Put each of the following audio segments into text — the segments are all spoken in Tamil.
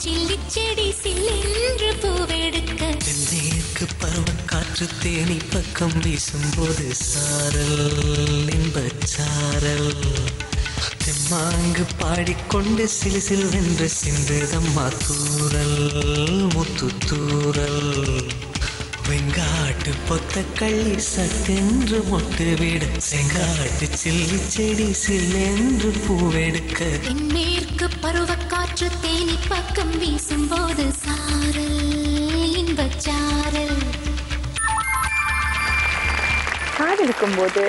சில்லி செடி சில்லென்று பூவெடுக்க தென்மேற்கு பருவக்காற்று தேனி பக்கம் வீசும்போது சாரல் இன்பச்சாரல் தெம்மாங்கு பாடிக்கொண்டு சிலு சிலுவென்று சிந்துதம்மா தூரல் முத்து தூரல் வெங்காட்டு பொத்த கள்ளி சட்டென்று மொட்டு விட செங்காட்டு சில்லி செடி சில்லென்று பூவெடுக்க தென்மேற்கு பருவக்காற்று தேனி பக்கம் வீசும்போது சாரல் இன்பச்சாரல். காதலிக்கும் போது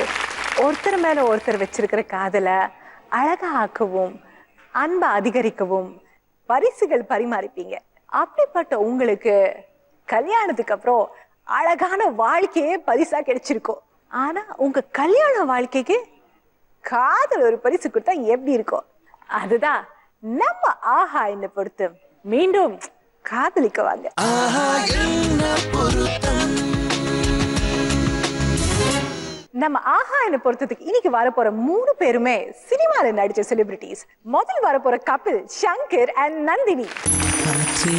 ஒருத்தர் மேல ஒருத்தர் வச்சிருக்கிற காதலை அழகா ஆக்கவும் அன்பை அதிகரிக்கவும் பரிசுகள் பரிமாறிப்பீங்க. அப்படிப்பட்ட உங்களுக்கு கல்யாணத்துக்கு அப்புறம் அழகான வாழ்க்கையே பரிசா கிடைச்சிருக்கும். ஆனா உங்க கல்யாண வாழ்க்கைக்கு காதல் ஒரு பரிசு கொடுத்தா எப்படி இருக்கும்? அதுதான் நம்ம ஆஹா என்ன பொறுத்து மீண்டும் காதலிக்க வாங்க. நம்ம ஆஹா என்ன பொறுத்ததுக்கு இன்னைக்கு வரப்போற 3 பேருமே சினிமால நடிச்ச செலிபிரிட்டிஸ். முதல் வரப்போற கபில் சங்கர் அண்ட் நந்தினி. காற்றே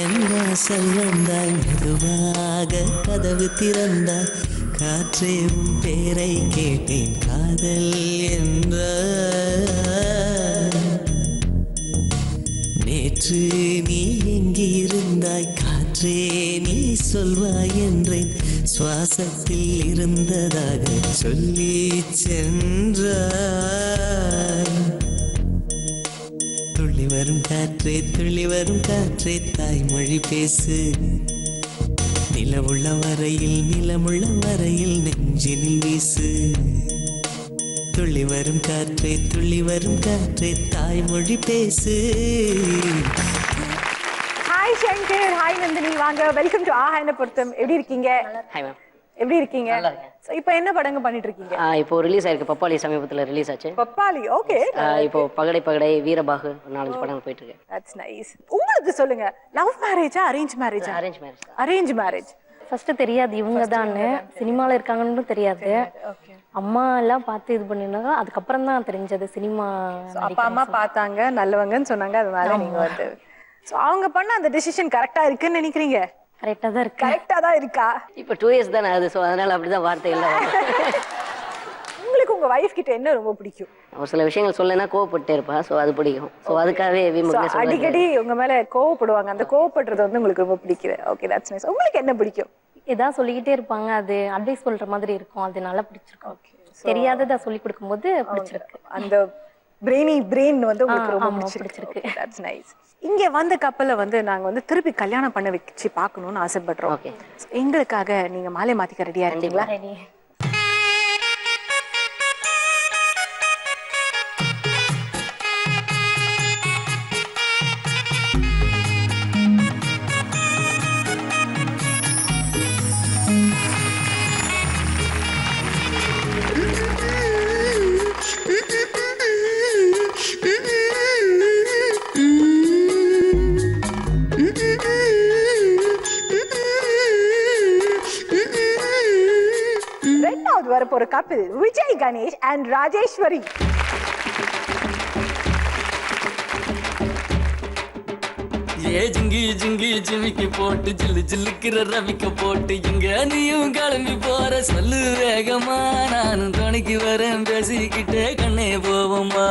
என்ன செல்வந்தாய் மெதுவாக கதவு திறந்தாய் காற்றே உன் பேரை கேட்டேன் காதல் என்ற நேற்று நீ எங்கிருந்தாய் காற்றே நீ சொல்வாய் என்றேன் சுவாசத்தில் இருந்ததாக சொல்லி சென்றாய் துள்ளி வரும் காற்றே தாய்மொழி பேசு நிலமுள்ள வரையில் நெஞ்சினில் வீசு துள்ளி வரும் காற்றே தாய்மொழி பேசு. ஹாய் சங்கர், ஹாய் நந்தினி, வாங்க. வெல்கம் டு ஆஹா என்ன பொறுத்தம். எப்படி இருக்கீங்க? Hi ma'am. எப்படி இருக்கீங்க? நல்லா இருக்கேன். இப்போ என்ன படங்க பண்ணிட்டு இருக்கீங்க? இப்போ ரிலீஸ் ஆயிருக்கு. பப்பாளி சமீபத்தில் ரிலீஸ் ஆச்சு. பப்பாளி, ஓகே. இப்போ பகடை வீரபாகு 4-5 படங்கள் போயிட்டு இருக்கு. That's nice. உங்களுக்கு சொல்லுங்க, லவ் மேரேஜா அரேஞ்ச் மேரேஜா? Arrange marriage. Arrange marriage. First தெரியாது இவங்க தான் சினிமால இருக்காங்கன்னு தெரியாது. அம்மா எல்லாம் பார்த்து இது பண்ணிருந்தாங்க. அதுக்கப்புறம் தான் தெரிஞ்சது சினிமா. அப்பா அம்மா பார்த்தாங்க, நல்லவங்கன்னு சொன்னாங்க, அதனால நீங்க வந்து அவங்க பண்ண அந்த டிசிஷன் கரெக்டா இருக்குன்னு நினைக்கிறீங்க? கரெக்டா தான் இருக்கு. கரெக்டா தான் இருக்கா? இப்போ 2 இயர்ஸ் தானே அது, ஸோ அதனால அப்படிதான் வார்த்தை இல்லை. உங்களுக்கு உங்க வைஃப் கிட்ட என்ன ரொம்ப பிடிக்கும்? ஒரு சில விஷயங்கள் சொல்லனா கோவப்பட்டே இருப்பா, ஸோ அது பிடிக்கும். ஸோ அதுக்காகவே அடிக்கடி உங்க மேல கோவப்படுவாங்க. அந்த கோவப்படுறது வந்து உங்களுக்கு ரொம்ப பிடிக்குது. Okay, that's nice. உங்களுக்கு என்ன பிடிக்கும்? ஏதாவது சொல்லிக்கிட்டே இருப்பாங்க, அது அட்வைஸ் சொல்ற மாதிரி இருக்கும், அது நல்லா பிடிச்சிருக்கும். தெரியாததை சொல்லி கொடுக்கும்போது பிடிச்சிருக்கு. அந்த பிரெயின் வந்து உங்களுக்கு ரொம்ப பிடிச்சிருக்கு. That's nice. இங்க வந்த கப்பலை வந்து நாங்க வந்து திருப்பி கல்யாணம் பண்ண வச்சு பார்க்கணும்னு ஆசைப்படுறோம். எங்களுக்காக நீங்க மாலை மாத்திக்க ரெடியா இருக்கீங்களா? வரப்போற கப்பில் விஜய் கணேஷ் அண்ட் ராஜேஸ்வரி. ஏ ஜிங்கி ஜிங்கி ஜிமிக்கி போட்டு ஜில்லு ஜில்லுக்கிற ரவிக்க போட்டு இங்க நீயும் கிளம்பி போற சொல்லு வேகமா நானும் துணைக்கு வரேன் பேசிக்கிட்டே கண்ணே போவோமா.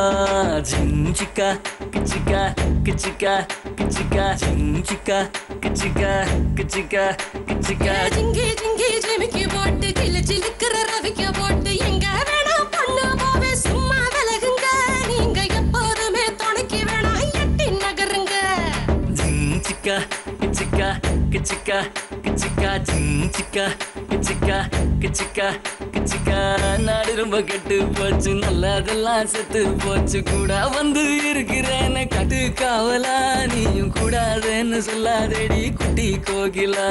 ஜிஞ்சிக்கா கிச்சிக்கா கிச்சிக்கா கிச்சிக்கா ஜிஞ்சிக்கா கிச்சிக்கா கிச்சிக்கா கிச்சிக்கா ஜிங்கி ஜிங்கி ஜிமிக்கி போட்டு ஜில்லு ஜில்லுக்கிற ரவிக்க போட்டு எங்க வேணா பொண்ணு போவே சும்மா விலகுங்க நீங்க எப்போதுமே துணைக்கு வேணா எட்டி நகருங்க. ஜிஞ்சிக்கா கிச்சிக்கா கிச்சிக்கா கிச்சிக்கா ஜிஞ்சிக்கா கிச்சிக்கா கிச்சிக்கா கிச்சிக்கா நாடு ரொம்ப கெட்டு போச்சு நல்லதெல்லாம் செத்து போச்சு கூட வந்து இருக்கிறேன்னு கட்டு காவலா நீயும் கூடாதுன்னு சொல்லாதேடி குட்டி Kokila.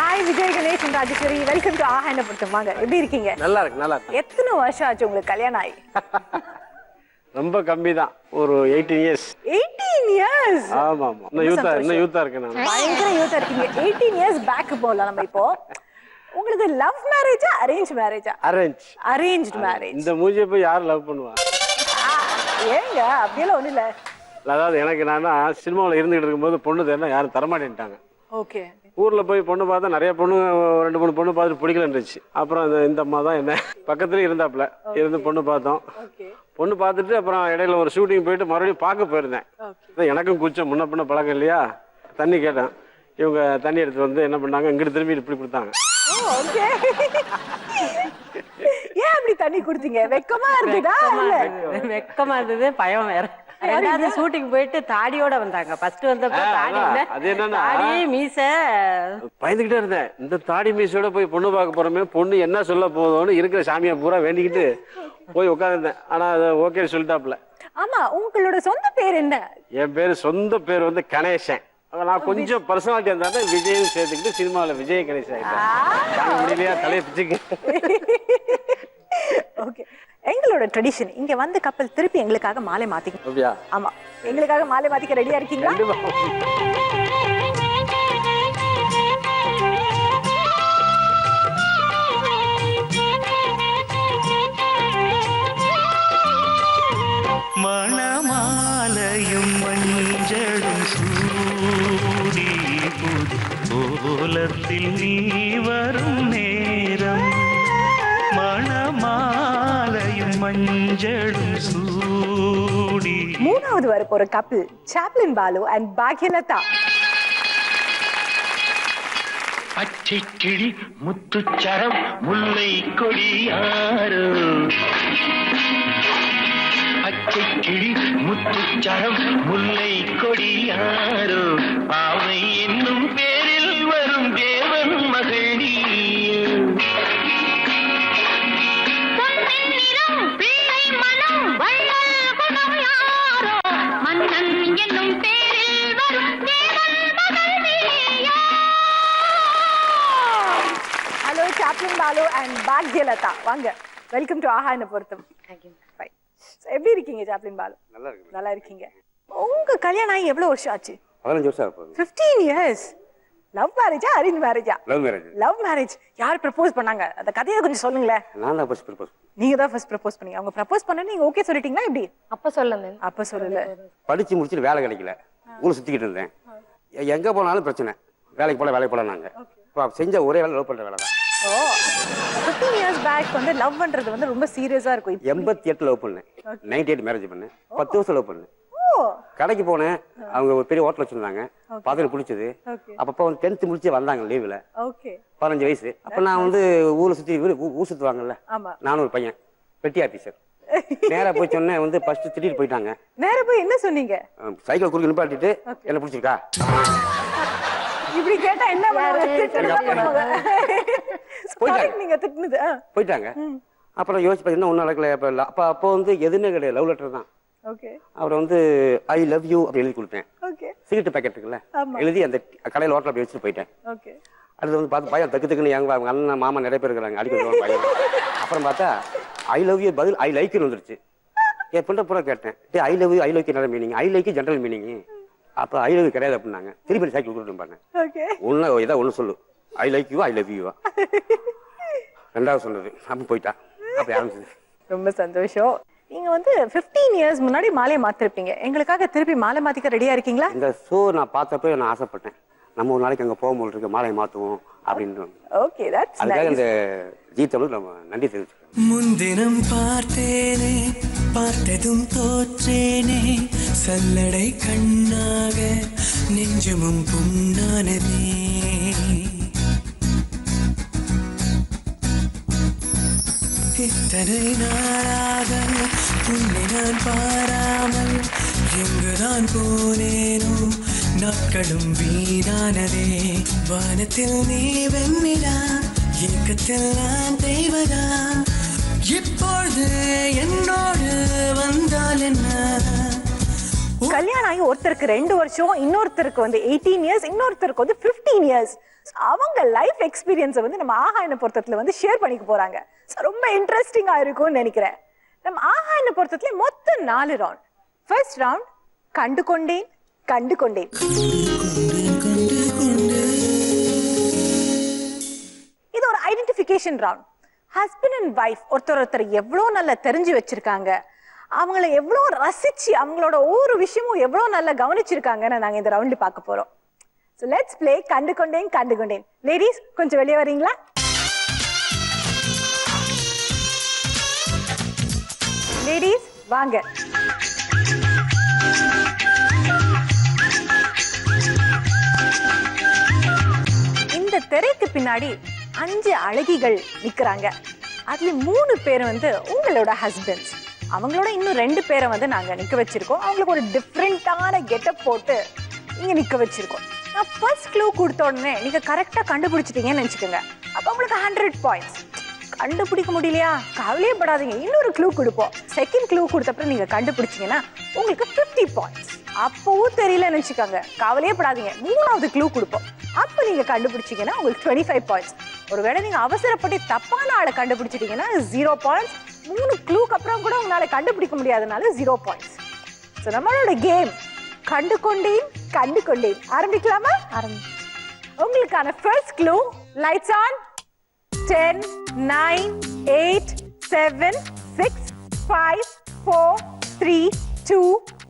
Hi Vijay Ganesh and Rajeswari, welcome to ஆஹா என்ன பொறுத்தம். வாங்க, எப்படி இருக்கீங்க? நல்லா இருக்கு, நல்லா இருக்கு. எத்தனை வருஷம் ஆச்சு உங்களுக்கு கல்யாணம் ஆகி? ரொம்ப கம்மி தான், ஒரு 18 இயர்ஸ். 18 இயர்ஸ்? ஆமா ஆமா, இன்னும் யூத்தா இருக்கேன் நான். பயங்கர யூத்தா இருக்கீங்க. 18 இயர்ஸ் பேக் போலாம் நம்ம. இப்போ உங்களுக்கு லவ் மேரேஜா அரேஞ்ச் மேரேஜா? அரேஞ்ச். Arranged marriage. இந்த மூஞ்சியை போய் யார் லவ் பண்ணுவா? ஏங்க அப்படியெல்லாம் ஒண்ணும் இல்ல. அதாவது எனக்கு என்னன்னா சினிமாவில் இருந்துகிட்டு இருக்கும்போது பொண்ணு தேடினா யாரும் தரமாட்டேன்ட்டாங்க. ஓகே. ஊர்ல போய் பொண்ணு பார்த்தா நிறைய பொண்ணு 2-3 பொண்ணு பார்த்துட்டு பிடிக்கலன்னுச்சு. அப்புறம் இந்த அம்மா தான் என்ன பக்கத்துலயே இருந்தாப்புல இருந்து பொண்ணு பார்த்தோம். பொண்ணு பார்த்துட்டு அப்புறம் இடையில ஒரு ஷூட்டிங் போயிட்டு மறுபடியும் பார்க்க போயிருந்தேன். எனக்கும் கூச்சம், முன்ன பின்ன பழக்கம் இல்லையா. தண்ணி கேட்டேன். இவங்க தண்ணி எடுத்து வந்து என்ன பண்ணாங்க, இங்கிட்டு திரும்பி இப்படி கொடுத்தாங்க. ஏன் அப்படி தண்ணி குடுத்தீங்க? வெக்கமா இருந்ததா? வெக்கமா இருந்தது, பயம் வேற. ரெண்டாவது ஷூட்டிங் போயிட்டு தாடியோட வந்தாங்க. ஃபர்ஸ்ட் வந்தப்ப தாடி இல்ல, அது என்னன்னா தாடி மீச பயந்துகிட்டே இருந்தேன். இந்த தாடி மீசோட போய் பொண்ணு பார்க்க போறோமே, பொண்ணு என்ன சொல்ல போதோன்னு இருக்கிற சாமியை பூரா வேண்டிக்கிட்டு போய் உட்காந்துருந்தேன். ஆனா அதை ஓகே சொல்லிட்டாப்ல. ஆமா, உங்களோட சொந்த பேர் என்ன? என் பேரு சொந்த பேர் வந்து கணேசன். நான் கொஞ்சம் பர்சனாலிட்டி இருந்தா விஜயும் சேர்த்துக்கிட்டு சினிமாவில் விஜய் கணேசன் ஆகிட்டேன். முடியலையா தலையை பிச்சுக்கு. ஓகே. எங்களோட ட்ரெடிஷன், இங்க வந்து கப்பல் திருப்பி எங்களுக்காக மாலை மாத்திக்க. அப்படியா? ஆமா, எங்களுக்காக மாலை மாத்திக்க ரெடியா இருக்கீங்களா? மணமாலையும் மஞ்சளும் சூடி கோலத்தில் நீ வரும் நேரம், மணமாலையும் மஞ்சளும் சூடி. மூணாவது வர போற கப்பல் சாப்ளின் பாலு அண்ட் பாக்யலதா. பச்சை கிளி முத்துச்சரம் முல்லை கொடியாரோ, பச்சை கிளி முத்துச்சரம் முல்லை கொடியாரோ, பாவை என்னும் பேரில் வரும் தேவன் மகள் சாப்ளின் பாலு அண்ட் பாக்யலதா. வாங்க, வெல்கம் டு ஆஹா என்ன பொருத்தம். எப்படி இருக்கீங்க சாப்ளின் பாலு? நல்லா இருக்கு. நல்லா இருக்கீங்க. உங்க கல்யாணம் ஆகி எவ்வளவு வருஷம் ஆச்சு? 15 வருஷம் ஆகுது. 15 இயர்ஸ். லவ் மேரேஜா அரேஞ்ச் மேரேஜா? Love marriage. Love marriage. யார் ப்ரப்போஸ் பண்ணாங்க? அந்த கதையை கொஞ்சம் சொல்லுங்களேன். நான் தான் ஃபர்ஸ்ட் ப்ரப்போஸ். நீங்க தான் ஃபர்ஸ்ட் ப்ரப்போஸ் பண்ணீங்க. அவங்க ப்ரப்போஸ் பண்ண நீங்க ஓகே சொல்லிட்டீங்களா எப்படி? அப்ப சொல்லல. அப்ப சொல்லல. படிச்சு முடிச்சிட்டு வேலை கிடைக்கல, ஊர் சுத்திக்கிட்டு இருந்தேன். எங்க போனாலும் பிரச்சனை, வேலைக்கு போல நாங்க. செஞ்ச ஒரே வேலை லவ் பண்ற வேலை தான். 15 இயர்ஸ் பேக் வந்து லவ்ன்றது வந்து ரொம்ப சீரியஸா இருக்கும். 88 லவ் பண்ணேன், 98 மேரேஜ் பண்ணேன், 10 வருஷம் லவ் பண்ணேன். கடைக்கு போனேன், அவங்க ஒரு பெரிய ஹோட்டல் வச்சிருந்தாங்க, பார்த்து பிடிச்சது. அப்பப்போ வந்து 10th முடிச்சு வந்தாங்க லீவ்ல, 15 வயசு. அப்ப நான் வந்து ஊரை சுத்தி ஊர் சுத்துவாங்கல்ல, நானும் ஒரு பையன் பெட்டி ஆபீசர். நேரா போய் சொன்னேன், வந்து ஃபர்ஸ்ட் திட்டிட்டு போயிட்டாங்க. நேரா போய் என்ன சொன்னீங்க? சைக்கிள் குறுக்கு நிப்பாட்டிட்டு என்ன பிடிச்சிருக்கா இப்படி கேட்டா என்ன போயிட்டாங்க. அப்புறம் யோசிச்சு என்ன ஒன்னும் நடக்கல. அப்போ வந்து எதுவுமே கிடையாது, லவ் லெட்டர் தான். அப்புறம் வந்து ஐ லவ் யூ அப்படி எழுதி கொடுத்தேன். சிகரெட் பேக்கெட் இருக்குல்ல, எழுதி அந்த கடையில் ஹோட்டல் அப்படி வச்சுட்டு போயிட்டேன். அடுத்து வந்து பார்த்து பையன் தக்குன்னு அவங்க அண்ணன் மாமா நிறைய பேர் இருக்கிறாங்க, அடிக்கடி பையன். அப்புறம் பார்த்தா ஐ லவ் யூ பதில் ஐ லைக் வந்துருச்சு. என் பிள்ளை பூரா கேட்டேன், I love you I like என்ன meaning? I like general meaning. அப்போ ஐ லவ் யூ கிடையாது அப்படின்னாங்க. திருப்பி சைக்கிள் கொடுத்துட்டு பாருங்க, ஒன்னு ஏதாவது ஒன்று சொல்லு, I like you I love யூவா. ரெண்டாவது சொன்னது அப்படி போயிட்டா. அப்படி ஆரம்பிச்சது. ரொம்ப சந்தோஷம். நீங்க வந்து 15 இயர்ஸ் முன்னாடி மாலையை மாத்திருப்பீங்க. எங்களுக்காக திருப்பி மாலை மாத்திக்க ரெடியா இருக்கீங்களா? இந்த ஷோ நான் பார்த்தப்ப நான் ஆசைப்பட்டேன், நம்ம ஒரு நாளைக்கு அங்க போகும்போது இருக்கு மாலையை மாத்துவோம் அப்படின்னு. Okay, that's nice. அதுக்காக இந்த ஜீத்தவளுக்கு நம்ம நன்றி தெரிவிச்சுக்கிறோம். முன்தினம் பார்த்தேனே, பார்த்ததும் தோற்றேனே, சல்லடை கண்ணாக நெஞ்சமும் புண்ணானதே. இத்தனை நாளாக உன்னை நான் பாராமல் எங்குதான் போனேனோ, நாட்களும் வீணானதே. வானத்தில் நீ வெண்ணிலா, ஏக்கத்தில் நான் தெய்வதா, இப்பொழுது என்னோடு வந்தால் என்ன? கல்யாணம் ஆகி ஒருத்தருக்கு 2 வருஷம், இன்னொருத்தருக்கு வந்து 18 இயர்ஸ், இன்னொருத்தருக்கு வந்து 15 இயர்ஸ். அவங்க லைஃப் எக்ஸ்பீரியன்ஸை வந்து நம்ம ஆஹா என்ன பொருத்தத்துல வந்து ஷேர் பண்ணிக்க போறாங்க. ரொம்ப இன்ட்ரெஸ்டிங்கா இருக்கும்னு நினைக்கிறேன். நம்ம ஆஹா என்ன பொருத்தத்துல மொத்தம் 4 ரவுண்ட். ஃபர்ஸ்ட் ரவுண்ட் கண்டு கொண்டேன் கண்டு கொண்டேன். இது ஒரு identification round. Husband and wife ஒருத்தர் எவ்வளவு நல்லா தெரிஞ்சு வச்சிருக்காங்க, அவங்கள எவ்வளோ ரசிச்சு அவங்களோட ஒவ்வொரு விஷயமும் எவ்வளோ நல்லா கவனிச்சிருக்காங்கன்னு நாங்க இந்த ரவுண்ட்ல பார்க்க போறோம். So let's play Kandukondain Kandukondain. Ladies கொஞ்சம் வெளியே வரீங்களா? லேடிஸ் வாங்க. இந்த திரைக்கு பின்னாடி 5 அழகிகள் நிக்கிறாங்க. அதுல 3 பேர் வந்து உங்களோட ஹஸ்பண்ட்ஸ். அவங்களோட இன்னும் 2 பேரை வந்து நாங்க நிக்க வச்சிருக்கோம். அவங்களுக்கு ஒரு டிஃப்ரெண்டான கெட்டப் போட்டு இங்க நிக்க வச்சிருக்கோம். நான் ஃபர்ஸ்ட் க்ளூ கொடுத்த உடனே நீங்க கரெக்டா கண்டுபிடிச்சிட்டீங்கன்னு நினைச்சுக்கோங்க. அப்ப உங்களுக்கு 100 பாயிண்ட்ஸ். கண்டுபிடிக்க முடியலையா, கவலையே படாதீங்க, இன்னொரு க்ளூ கொடுப்போம். செகண்ட் க்ளூ கொடுத்தப்பறம் நீங்க கண்டுபிடிச்சீங்கன்னா உங்களுக்கு 50 பாயிண்ட்ஸ். அப்பவும் தெரியலன்னு வச்சுக்கோங்க, கவலையே படாதீங்க, 3வது க்ளூ கொடுப்போம். அப்ப நீங்க கண்டுபிடிச்சீங்கன்னா உங்களுக்கு 25 பாயிண்ட்ஸ். ஒருவேளை நீங்க அவசரப்பட்டு தப்பான ஆளை கண்டுபிடிச்சிட்டீங்கன்னா 0 பாயிண்ட்ஸ். 3 க்ளூக்கு அப்புறம் கூட உங்களால கண்டுபிடிக்க முடியாதனால 0 பாயிண்ட்ஸ். ஸோ நம்மளோட கேம் கண்டுகொண்டேன் கண்டுகொண்டேன் ஆரம்பிக்கலாமா? உங்களுக்கான first clue, lights on. 10, 9, 8, 7, 6, 5, 4, 3, 2,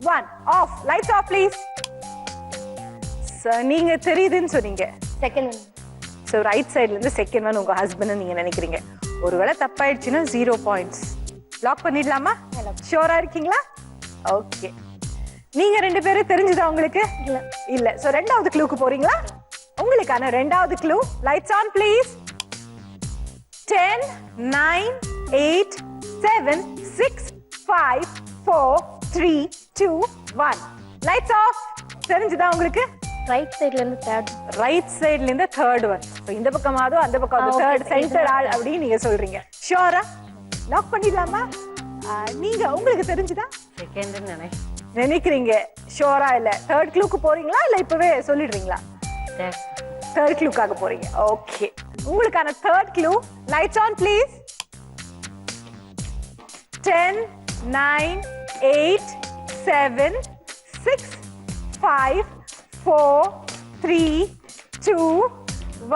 1. Off. Lights off, please. So, நீங்க தெரியுதுன்னு சொன்னீங்க. செகண்ட். ஸோ ரைட் சைட்ல இருந்து செகண்ட் ஒன் உங்க ஹஸ்பண்ட் நீங்க நினைக்கிறீங்க. ஒருவேளை தப்பாயிடுச்சுன்னா 0 பாயிண்ட்ஸ். லாக் பண்ணிடலாமா? ஷோரா இருக்கீங்களா? ஓகே. நீங்க 2 பேரும் தெரிஞ்சுதா உங்களுக்கு? இல்ல. ஸோ 2வது க்ளூக்கு போறீங்களா? உங்களுக்கான 2வது clue, lights on please. 10, 9, 8, 7, 6, 5, 4, 3, 2, 1. Lights off. தெரிஞ்சுதா உங்களுக்கு? ரைட் சைடுல இருந்து தேர்ட். ரைட் சைடுல இருந்து தேர்ட் ஒன். இந்த பக்கமாதோ அந்த பக்கம் தேர்ட் சென்டர் ஆள் அப்படின்னு நீங்க சொல்றீங்க. ஷோரா? லாக் பண்ணிடலாமா? நீங்க உங்களுக்கு தெரிஞ்சுதா? செகண்ட் நினைக்கிறீங்க. ஷோரா இல்ல தேர்ட் க்ளூக்கு போறீங்களா இல்ல இப்பவே சொல்லிடுறீங்களா? தேர்ட் க்ளூக்காக போறீங்க. ஓகே. உங்களுக்கான third clue, lights on please. 10, 9, 8, 7, 6, 5, 4, 3, 2,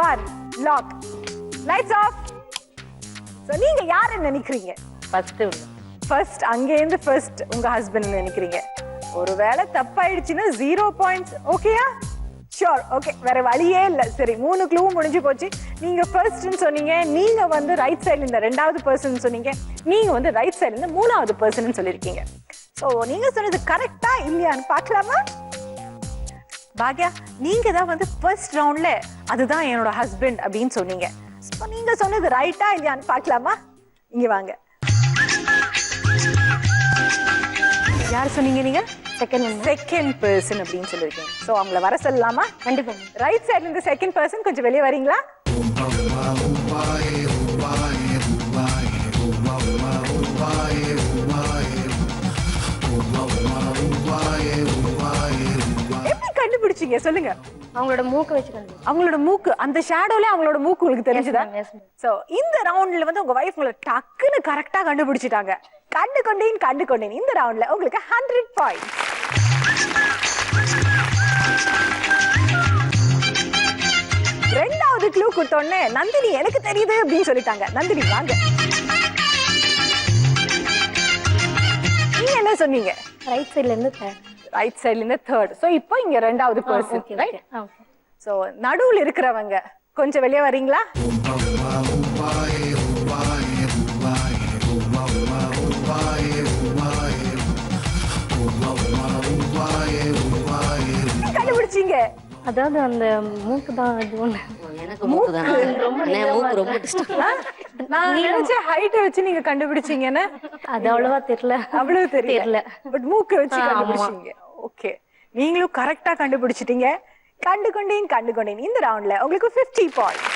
1. Lock. Lights off. So நீங்க யாரை நினைக்கிறீங்க? ஃபர்ஸ்ட் அங்கேருந்து ஃபர்ஸ்ட் உங்க ஹஸ்பண்ட் நினைக்கிறீங்க. ஒருவேளை தப்பாயிடுச்சுன்னா 0 பாயிண்ட்ஸ். ஓகேயா? ஷோர். ஓகே. வேற வழியே இல்ல. சரி, 3 க்ளூ முடிஞ்சு போச்சு. நீங்க ஃபர்ஸ்ட்னு சொன்னீங்க, நீங்க வந்து ரைட் சைடுல இந்த 2வது பர்சன் சொன்னீங்க, நீங்க வந்து ரைட் சைடுல இருந்து 3வது பர்சன் சொல்லிருக்கீங்க. சோ நீங்க சொன்னது கரெக்டா இல்லையான்னு பார்க்கலாமா? பாக்யா, நீங்க தான் வந்து ஃபர்ஸ்ட் ரவுண்ட்ல அதுதான் என்னோட ஹஸ்பண்ட் அப்படின்னு சொன்னீங்க. சோ நீங்க சொன்னது ரைட்டா இல்லையான்னு பார்க்கலாமா? இங்க வாங்க. யார் சொன்னீங்க நீங்க? செகண்ட் பர்சன் அப்படின்னு சொல்லிருக்கீங்க. சோ அவங்கள வர சொல்லலாமா? கண்டிப்பா. ரைட் சைடுல இருந்து செகண்ட் பர்சன் கொஞ்சம் வெளியே வரீங்களா? எப்படி கண்டுபிடிச்சீங்க சொல்லுங்க? அவங்களோட மூக்கு வச்சுக்கணும். அவங்களோட மூக்கு, அந்த ஷேடோல அவங்களோட மூக்கு உங்களுக்கு தெரிஞ்சுதா? சோ இந்த ரவுண்ட்ல வந்து உங்க வைஃப் உங்களை டக்குன்னு கரெக்டா கண்டுபிடிச்சிட்டாங்க. கண்டுகொண்டேன் கண்டுகொண்டேன். இந்த ரவுண்ட்ல உங்களுக்கு 100 பாயிண்ட்ஸ். ரெண்டாவது க்ளூ கொடுத்தோடனே நந்தினி எனக்கு தெரியுது அப்படின்னு சொல்லிட்டாங்க. நந்தினி வாங்க. நீங்க என்ன சொன்னீங்க? ரைட் சைடுல இருந்து தேர்ட். ரைட் சைடுல இருந்து தேர்ட். சோ இப்போ இங்க 2வது பர்சன். ரைட். சோ நடுவுல இருக்கிறவங்க கொஞ்சம் வெளியே வரீங்களா? கண்டுபிடிச்சீங்க? அதாவது அந்த மூக்கு தான் அது ஒண்ணு. எனக்கு மூக்கு தான். மூக்கு ரொம்ப டிஸ்டர்ப். நான் நினைச்ச ஹைட் வச்சு நீங்க கண்டுபிடிச்சீங்கன்னு. அது அவ்வளவா தெரியல. அவ்வளவு தெரியல. பட் மூக்கு வச்சு கண்டுபிடிச்சீங்க. ஓகே. நீங்களும் கரெக்டா கண்டுபிடிச்சிட்டீங்க. கண்டுகொண்டேன் கண்டுகொண்டேன். இந்த ரவுண்ட்ல உங்களுக்கு 50 பாயிண்ட்ஸ்.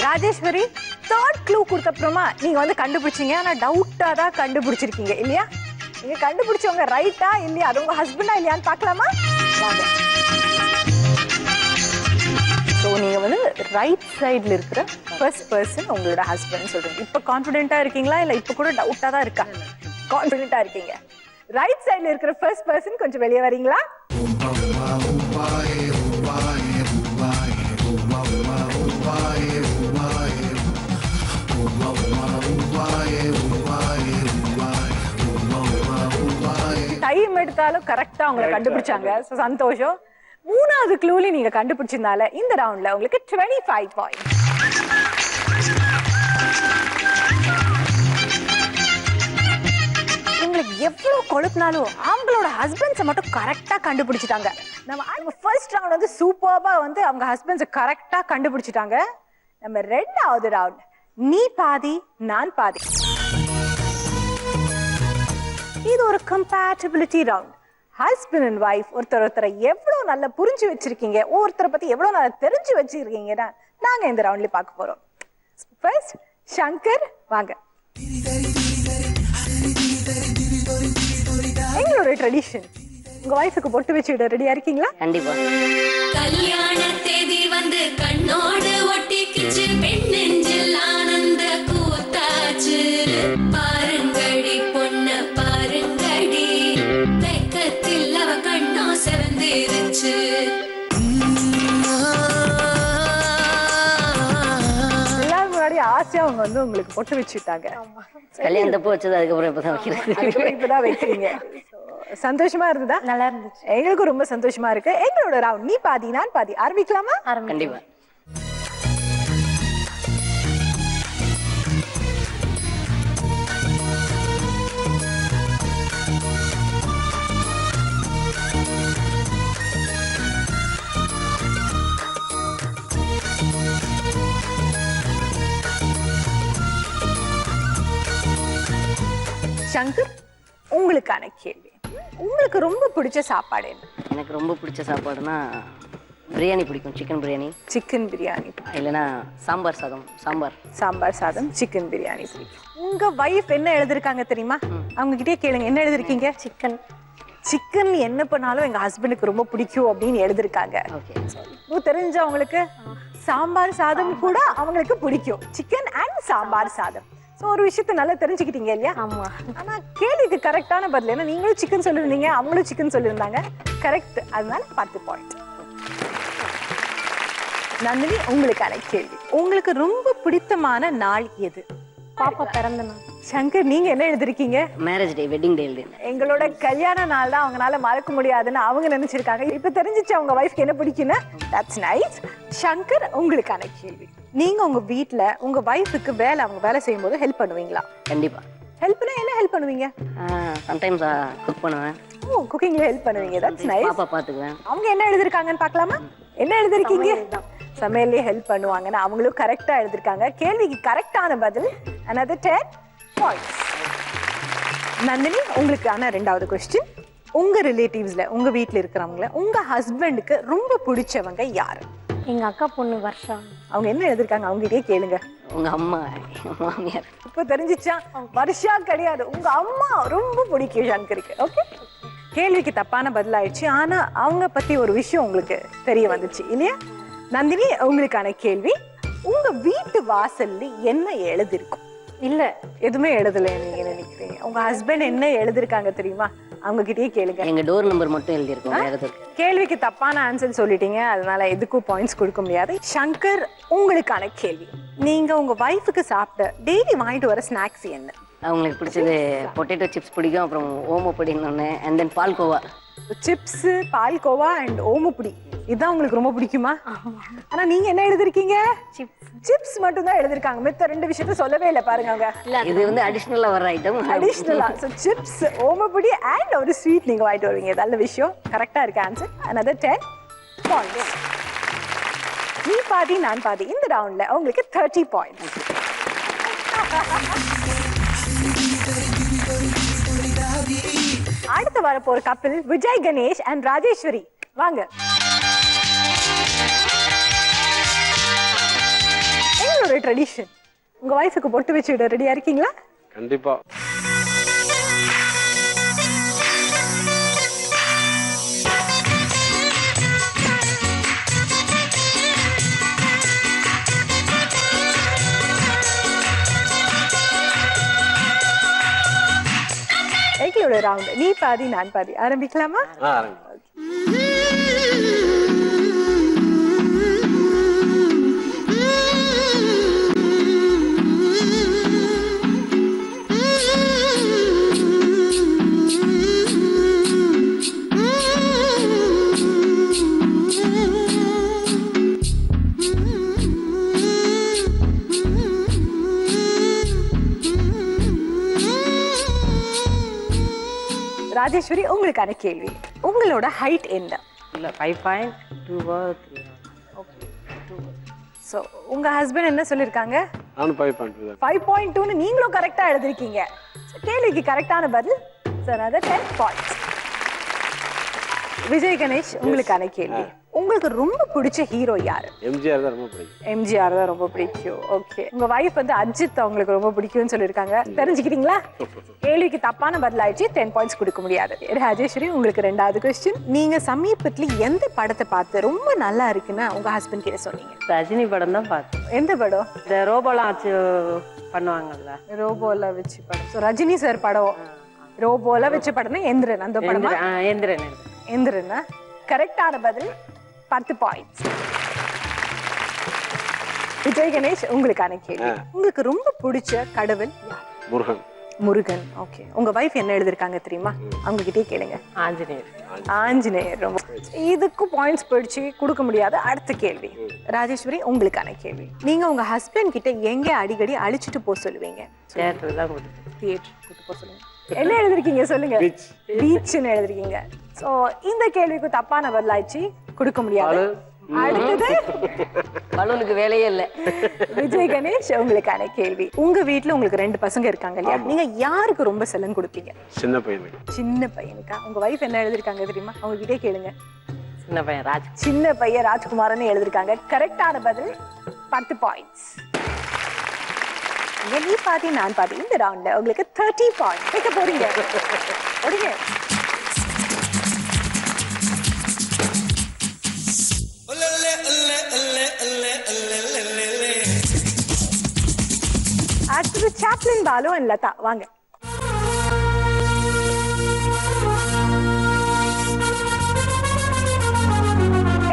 ராஜேஸ்வரி, தேர்ட் க்ளூ கொடுத்த அப்புறமா நீங்க வந்து கண்டுபிடிச்சீங்க. ஆனா டவுட்டா தான் கண்டுபிடிச்சிருக்கீங்க இல்லையா? நீங்க கண்டுபிடிச்சவங்க ரைட்டா இல்லையா, அது உங்க ஹஸ்பண்டா இல்லையான்னு பார்க்கலாமா? வாங்க. ஸோ நீங்க வந்து ரைட் சைட்ல இருக்கிற ஃபர்ஸ்ட் பர்சன் உங்களோட ஹஸ்பண்ட் சொல்றீங்க. இப்ப கான்ஃபிடென்ட்டா இருக்கீங்களா இல்ல இப்ப கூட டவுட்டா தான் இருக்கா? கான்ஃபிடென்ட்டா இருக்கீங்க. ரைட் சைடுல இருக்கிற ஃபர்ஸ்ட் பர்சன் கொஞ்சம் வெளியே வரீங்களா? எடுத்தாலும் கரெக்டா அவங்களை கண்டுபிடிச்சாங்க. So, சந்தோஷம். மூணாவது க்ளூல நீங்க கண்டுபிடிச்சதால இந்த ரவுண்ட்ல உங்களுக்கு 25 பாயிண்ட். உங்களுக்கு எவ்வளவு கொழுப்புனாலும் அவங்களோட ஹஸ்பண்ட்ஸை மட்டும் கரெக்டா கண்டுபிடிச்சிட்டாங்க. நம்ம ஃபர்ஸ்ட் ரவுண்ட் வந்து சூப்பர்பா வந்து அவங்க ஹஸ்பண்ட்ஸை கரெக்டா கண்டுபிடிச்சிட்டாங்க. நம்ம ரெண்டாவது ரவுண்ட் நீ பாதி நான் பாதி. இது ஒரு compatibility round. Husband and wife ஒருத்தரை எவ்வளவு நல்லா புரிஞ்சு வச்சிருக்கீங்க, ஒருத்தரை பத்தி எவ்வளவு நல்லா தெரிஞ்சு வச்சிருக்கீங்கன்னா நாங்க இந்த ரவுண்ட்ல பார்க்க போறோம். ஃபர்ஸ்ட் சங்கர் வாங்க. எங்களோட ட்ரெடிஷன் உங்க வைஃபுக்கு பொட்டு வச்சுட ரெடியா இருக்கீங்களா? கண்டிப்பா. கல்யாண தேதி வந்து கண்ணோடு ஒட்டிக்கிச்சு, பெண் நெஞ்சில் ஆனந்த கூத்தாச்சு. பாருங்கடி பொண்ண பாருங்கடி, வெக்கத்தில் அவ கண்ணோ செவந்திருச்சு. எல்லாரும் முன்னாடி ஆசையா அவங்க வந்து உங்களுக்கு பொட்டு வச்சுட்டாங்க. கல்யாணத்தப்போ வச்சது அதுக்கப்புறம் இப்பதான் வைக்கிறது. இப்பதான் வைக்கிறீங்க. சந்தோஷமா இருந்ததா? நல்லா இருந்துச்சு. எங்களுக்கும் ரொம்ப சந்தோஷமா இருக்கு. எங்களோட ரவுண்ட் நீ பாதி நான் பாதி ஆரம்பிக்கலாமா? கண்டிப்பா. சங்கர், உங்களுக்கான கேள்வி. உங்களுக்கு ரொம்ப பிடிச்ச சாப்பாடு என்ன? எனக்கு ரொம்ப பிடிச்ச சாப்பாடுனா பிரியாணி பிடிக்கும். சிக்கன் பிரியாணி. சிக்கன் பிரியாணி இல்லைன்னா சாம்பார் சாதம். சாம்பார் சாதம், சிக்கன் பிரியாணி பிடிக்கும். உங்க வைஃப் என்ன எழுதிருக்காங்க தெரியுமா? அவங்க கிட்டே கேளுங்க. என்ன எழுதிருக்கீங்க? சிக்கன் என்ன பண்ணாலும் எங்க ஹஸ்பண்டுக்கு ரொம்ப பிடிக்கும் அப்படின்னு எழுதிருக்காங்க. தெரிஞ்சவங்களுக்கு சாம்பார் சாதம் கூட அவங்களுக்கு பிடிக்கும். சிக்கன் அண்ட் சாம்பார் சாதம். ஒரு விஷயத்தை நல்லா தெரிஞ்சுக்கிட்டீங்க இல்லையா? ஆமா. ஆனா கேள்விக்கு கரெக்டான பதில் என்ன? நீங்களும் சிக்கன் சொல்லிருந்தீங்க, அவங்களும் சிக்கன் சொல்லியிருந்தாங்க. கரெக்ட். அதனால 10 பாயிண்ட். நந்தினி, உங்களுக்கான கேள்வி. உங்களுக்கு ரொம்ப பிடித்தமான நாள் எது? பாப்பா பிறந்த நாள். சங்கர், நீங்க என்ன எழுதிருக்கீங்க? மேரேஜ் டே, வெட்டிங் டே எழுதி. எங்களோட கல்யாண நாள் தான் அவங்களால மறக்க முடியாதுன்னு அவங்க நினைச்சிருக்காங்க. இப்ப தெரிஞ்சிச்சு அவங்க வைஃப்க்கு என்ன பிடிக்குன்னு. That's nice. சங்கர், உங்களுக்கான கேள்வி. நீங்க உங்க வீட்ல உங்க வைஃபுக்கு அவங்க வேலை செய்யும் போது ஹெல்ப் பண்ணுவீங்களா? கண்டிப்பா. ஹெல்ப்னா என்ன ஹெல்ப் பண்ணுவீங்க? சம்டைம்ஸ் குக் பண்ணுவேன். குக்கிங்ல ஹெல்ப் பண்ணுவீங்க. That's nice. பாப்பா பாத்துக்குவேன். அவங்க என்ன எழுதிருக்காங்கன்னு பார்க்கலாமா? என்ன எழுதிருக்கீங்க? சமையல்லே ஹெல்ப் பண்ணுவாங்கன்னு அவங்களும் கரெக்டா எழுதிருக்காங்க. கேள்விக்கு கரெக்டான பதில் another 10 points. நந்தினி, உங்களுக்கான ரெண்டாவது क्वेश्चन. உங்க ரிலேட்டிவ்ஸ்ல உங்க வீட்ல இருக்கிறவங்கள உங்க ஹஸ்பண்டுக்கு ரொம்ப பிடிச்சவங்க யாரு? எங்க அக்கா பொண்ணு வர்ஷா. அவங்க என்ன எழுதிருக்காங்க? அவங்ககிட்டயே கேளுங்க. உங்க அம்மா, மாமியார். இப்ப தெரிஞ்சிச்சா? வர்ஷா கிடையாது, உங்க அம்மா ரொம்ப பிடிக்கும் சங்கருக்கு. ஓகே, கேள்விக்கு தப்பான பதில் ஆயிடுச்சு. ஆனா அவங்க பத்தி ஒரு விஷயம் உங்களுக்கு தெரிய வந்துச்சு இல்லையா? நந்தினி, உங்களுக்கான கேள்வி. உங்க வீட்டு வாசல்ல என்ன எழுதிருக்கும்? இல்ல, எதுவுமே எழுதல நீங்க நினைக்கிறீங்க. உங்க ஹஸ்பண்ட் என்ன எழுதிருக்காங்க தெரியுமா? அவங்க கிட்டயே கேளுங்க. எங்க டோர் நம்பர் மட்டும் எழுதிருக்கோம். கேள்விக்கு தப்பான ஆன்சர் சொல்லிட்டீங்க, அதனால எதுக்கும் பாயிண்ட்ஸ் கொடுக்க முடியாது. சங்கர், உங்களுக்கான கேள்வி. நீங்க உங்க வைஃபுக்கு சாப்பிட்ட டெய்லி வாங்கிட்டு வர ஸ்நாக்ஸ் என்ன? அவங்களுக்கு பிடிச்சது பொட்டேட்டோ சிப்ஸ் பிடிக்கும், அப்புறம் ஓமப்பொடி ஒன்று, and then palkova. Chips, palkova and omapodi, இதான் உங்களுக்கு ரொம்ப பிடிக்குமா? ஆனா நீங்க என்ன எழுதிருக்கீங்க? சிப்ஸ் மட்டும் தான் எழுதிருக்காங்க. மித்த ரெண்டு விஷயத்த சொல்லவே இல்லை பாருங்க அவங்க. இது வந்து அடிஷனலா வர ஐட்டம். அடிஷனலா சிப்ஸ், ஓமப்பொடி அண்ட் ஒரு ஸ்வீட் நீங்க வாங்கிட்டு வருவீங்க. நல்ல விஷயம். கரெக்டா இருக்கு ஆன்சர். another 10 points. நீ பாதி நான் பாதி. இந்த ரவுண்ட்ல உங்களுக்கு 30 points. அடுத்து வர போற கப்பல் விஜய் கணேஷ் அண்ட் ராஜேஸ்வரி. வாங்க. எங்களோட ட்ரெடிஷன், உங்க வைஃபுக்கு பொட்டு வச்சுட ரெடியா இருக்கீங்களா? கண்டிப்பா. எங்களோட ரவுண்ட் நீ பாதி நான் பாதி ஆரம்பிக்கலாமா? ராஜேஸ்வரி உங்களுக்கான கேள்வி. உங்களோட ஹைட் என்ன? இல்ல 5.2 3. சோ உங்க ஹஸ்பண்ட் என்ன சொல்லிருக்காங்க? நானும் 5.2 5.2ன்னு நீங்களும் கரெக்டா எழுதிருக்கீங்க. கேள்விக்கு கரெக்டான பதில் சார் அது 10 பாயிண்ட்ஸ். விஜய் கணேஷ் உங்களுக்கான கேள்வி. உங்களுக்கு ரொம்ப பிடிச்ச ஹீரோ யாரு? எம்ஜிஆர் தான் ரொம்ப பிடிக்கும். எம்ஜிஆர் தான் ரொம்ப பிடிக்கும். ஓகே. உங்க வைஃப் வந்து அஜித் அவங்களுக்கு ரொம்ப பிடிக்கும்னு சொல்லிருக்காங்க. தெரிஞ்சுக்கிட்டீங்களா? கேள்விக்கு தப்பான பதில் ஆயிடுச்சு. 10 பாயிண்ட்ஸ் கொடுக்க முடியாது. ராஜேஸ்வரி உங்களுக்கு 2வது क्वेश्चन. நீங்க சமீபத்துல எந்த படத்தை பார்த்து ரொம்ப நல்லா இருக்குன்னு உங்க ஹஸ்பண்ட் கிட்ட சொன்னீங்க? ரஜினி படம் தான் பார்த்தேன். எந்த படம்? இந்த ரோபோலாம் வச்சு பண்ணுவாங்கல்ல, ரோபோல வச்சு படம். சோ ரஜினி சார் படம் ரோபோல வச்சு படம்னா எந்திரன் அந்த படமா? எந்திரன். எந்திரன். கரெக்டான பதில் 10 பாயிண்ட்ஸ். விஜய் கணேஷ் உங்களுக்கான கேள்வி. உங்களுக்கு ரொம்ப பிடிச்ச கடவுள் யார்? முருகன். முருகன். ஓகே. உங்க வைஃப் என்ன எழுதிருக்காங்க தெரியுமா? அவங்க கிட்டே கேளுங்க. ஆஞ்சநேயர். ரொம்ப இதுக்கு பாயிண்ட்ஸ் போயிடுச்சு, கொடுக்க முடியாது. அடுத்த கேள்வி. ராஜேஸ்வரி உங்களுக்கான கேள்வி. நீங்க உங்க ஹஸ்பண்ட் கிட்ட எங்க அடிக்கடி அழிச்சிட்டு போக சொல்லுவீங்க? தியேட்டர் தான் தியேட்டர் கூட்டு போக சொல்லுங்க. என்ன எழுதிருக்கீங்க சொல்லுங்க? பீச்னு எழுதிருக்கீங்க. சோ இந்த கேள்விக்கு தப்பான பதில் ஆயிடுச்சு, கொடுக்க முடியாது. அடுத்தது பலூனுக்கு வேலையே இல்ல. விஜய் கணேஷ் உங்களுக்கான கேள்வி. உங்க வீட்ல உங்களுக்கு 2 பசங்க இருக்காங்க இல்லையா? நீங்க யாருக்கு ரொம்ப செல்லம் கொடுப்பீங்க? சின்ன பையனுக்கு. சின்ன பையனுக்கா? உங்க வைஃப் என்ன எழுதிருக்காங்க தெரியுமா? அவங்க கிட்டே கேளுங்க. சின்ன பையன் ராஜ். சின்ன பையன் ராஜ்குமார்னு எழுதிருக்காங்க. கரெக்டான பதில் 10 பாயிண்ட்ஸ். நீ பாதி நான் பாதி. இந்த ரவுண்ட்ல உங்களுக்கு 30 பாயிண்ட்ஸ் வைக்க போறீங்க. ஓடுங்க. அடுத்தது சாப்ளின் பாலு அண்ட் லதா வாங்க.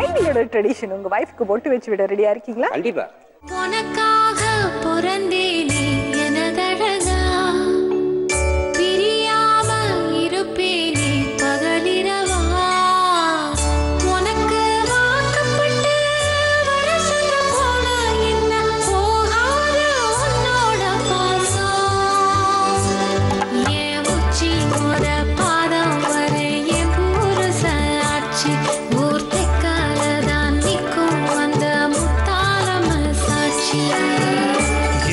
எங்களோட ட்ரெடிஷன் உங்க வைஃப்க்கு பொட்டு வச்சு விட ரெடியா இருக்கீங்களா? கண்டிப்பா. உனக்காக பிறந்தேனே எனதழகா, பிரியாம இருப்பேனே பகலிரவா, உனக்கு வாக்கப்பட்டு வருஷங்க போன என்ன போகாத உன்னோட பாசம், என் உச்சி போற பாதம் வரை என் புருஷ ஆட்சி ஊர் தெக்காலதான் நிற்கும் அந்த முத்தாரம சாட்சி.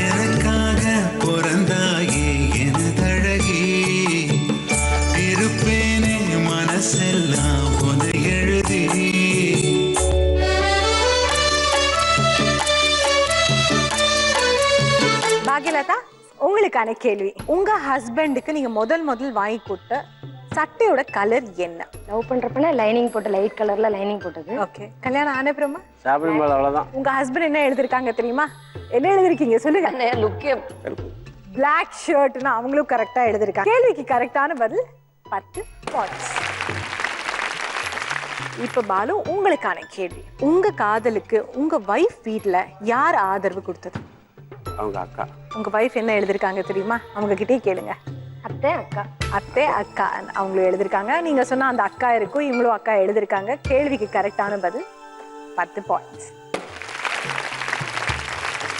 எனக்காக பிறந்தாயே எனதழகே, இருப்பேனே மனசெல்லாம் உன்னை எழுதி. பாக்யலதா உங்களுக்கான கேள்வி. உங்க ஹஸ்பண்டுக்கு நீங்க முதல் வாங்கி கொடுத்த சட்டையோட கலர் என்ன? லவ் பண்றப்பல லைனிங் போட்டு லைட் கலர்ல லைனிங் போட்டது. ஓகே. கல்யாணம் ஆன அப்புறமா சாப்பிடும் போது அவ்வளவுதான். உங்க ஹஸ்பண்ட் என்ன எழுதிருக்காங்க தெரியுமா? என்ன எழுதிருக்கீங்க சொல்லுங்க? லுக்கே Black ஷர்ட்னா அவங்களும் கரெக்டா எழுதிருக்காங்க. கேள்விக்கு கரெக்டான பதில் 10 பாயிண்ட்ஸ். இப்ப பாலு உங்களுக்கான கேள்வி. உங்க காதலுக்கு உங்க வைஃப் வீட்ல யார் ஆதரவு கொடுத்தது? அவங்க அக்கா. உங்க வைஃப் என்ன எழுதிருக்காங்க தெரியுமா? அவங்க கிட்டே கேளுங்க. அத்தை அக்கா. அத்தை அக்கா அவங்களும் எழுதிருக்காங்க. நீங்க சொன்ன அந்த அக்கா இருக்கும், இவங்களும் அக்கா எழுதிருக்காங்க. கேள்விக்கு கரெக்டான பதில் 10 பாயிண்ட்ஸ்.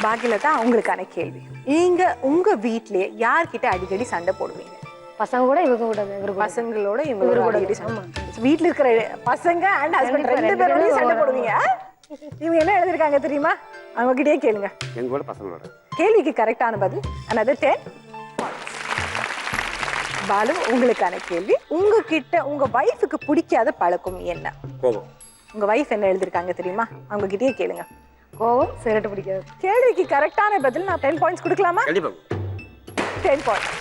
பாக்யலதா உங்களுக்கான கேள்வி. நீங்க உங்க வீட்லயே யார்கிட்ட அடிக்கடி சண்டை போடுவீங்க? பசங்க கூட இவங்க கூட பசங்களோட இவங்களோட அடிக்கடி சண்டை. வீட்ல இருக்கிற பசங்க அண்ட் ஹஸ்பண்ட் 2 பேரோடயும் சண்டை போடுவீங்க. இவங்க என்ன எழுதிருக்காங்க தெரியுமா? அவங்க கிட்டே கேளுங்க. எங்களோட பசங்களோட. கேள்விக்கு கரெக்டான பதில் another 10 points. பாலு உங்களுக்கான கேள்வி. உங்ககிட்ட உங்க வைஃப்க்கு பிடிக்காத பழக்கம் என்ன? கோபம். உங்க வைஃப் என்ன எழுதிருக்காங்க தெரியுமா? அவங்க கிட்டே கேளுங்க. கோவம், சிகரெட் பிடிக்காது. கேள்விக்கு கரெக்டான பதில் நான் 10 பாயிண்ட்ஸ் கொடுக்கலாமா? கண்டிப்பா. 10 பாயிண்ட்ஸ்.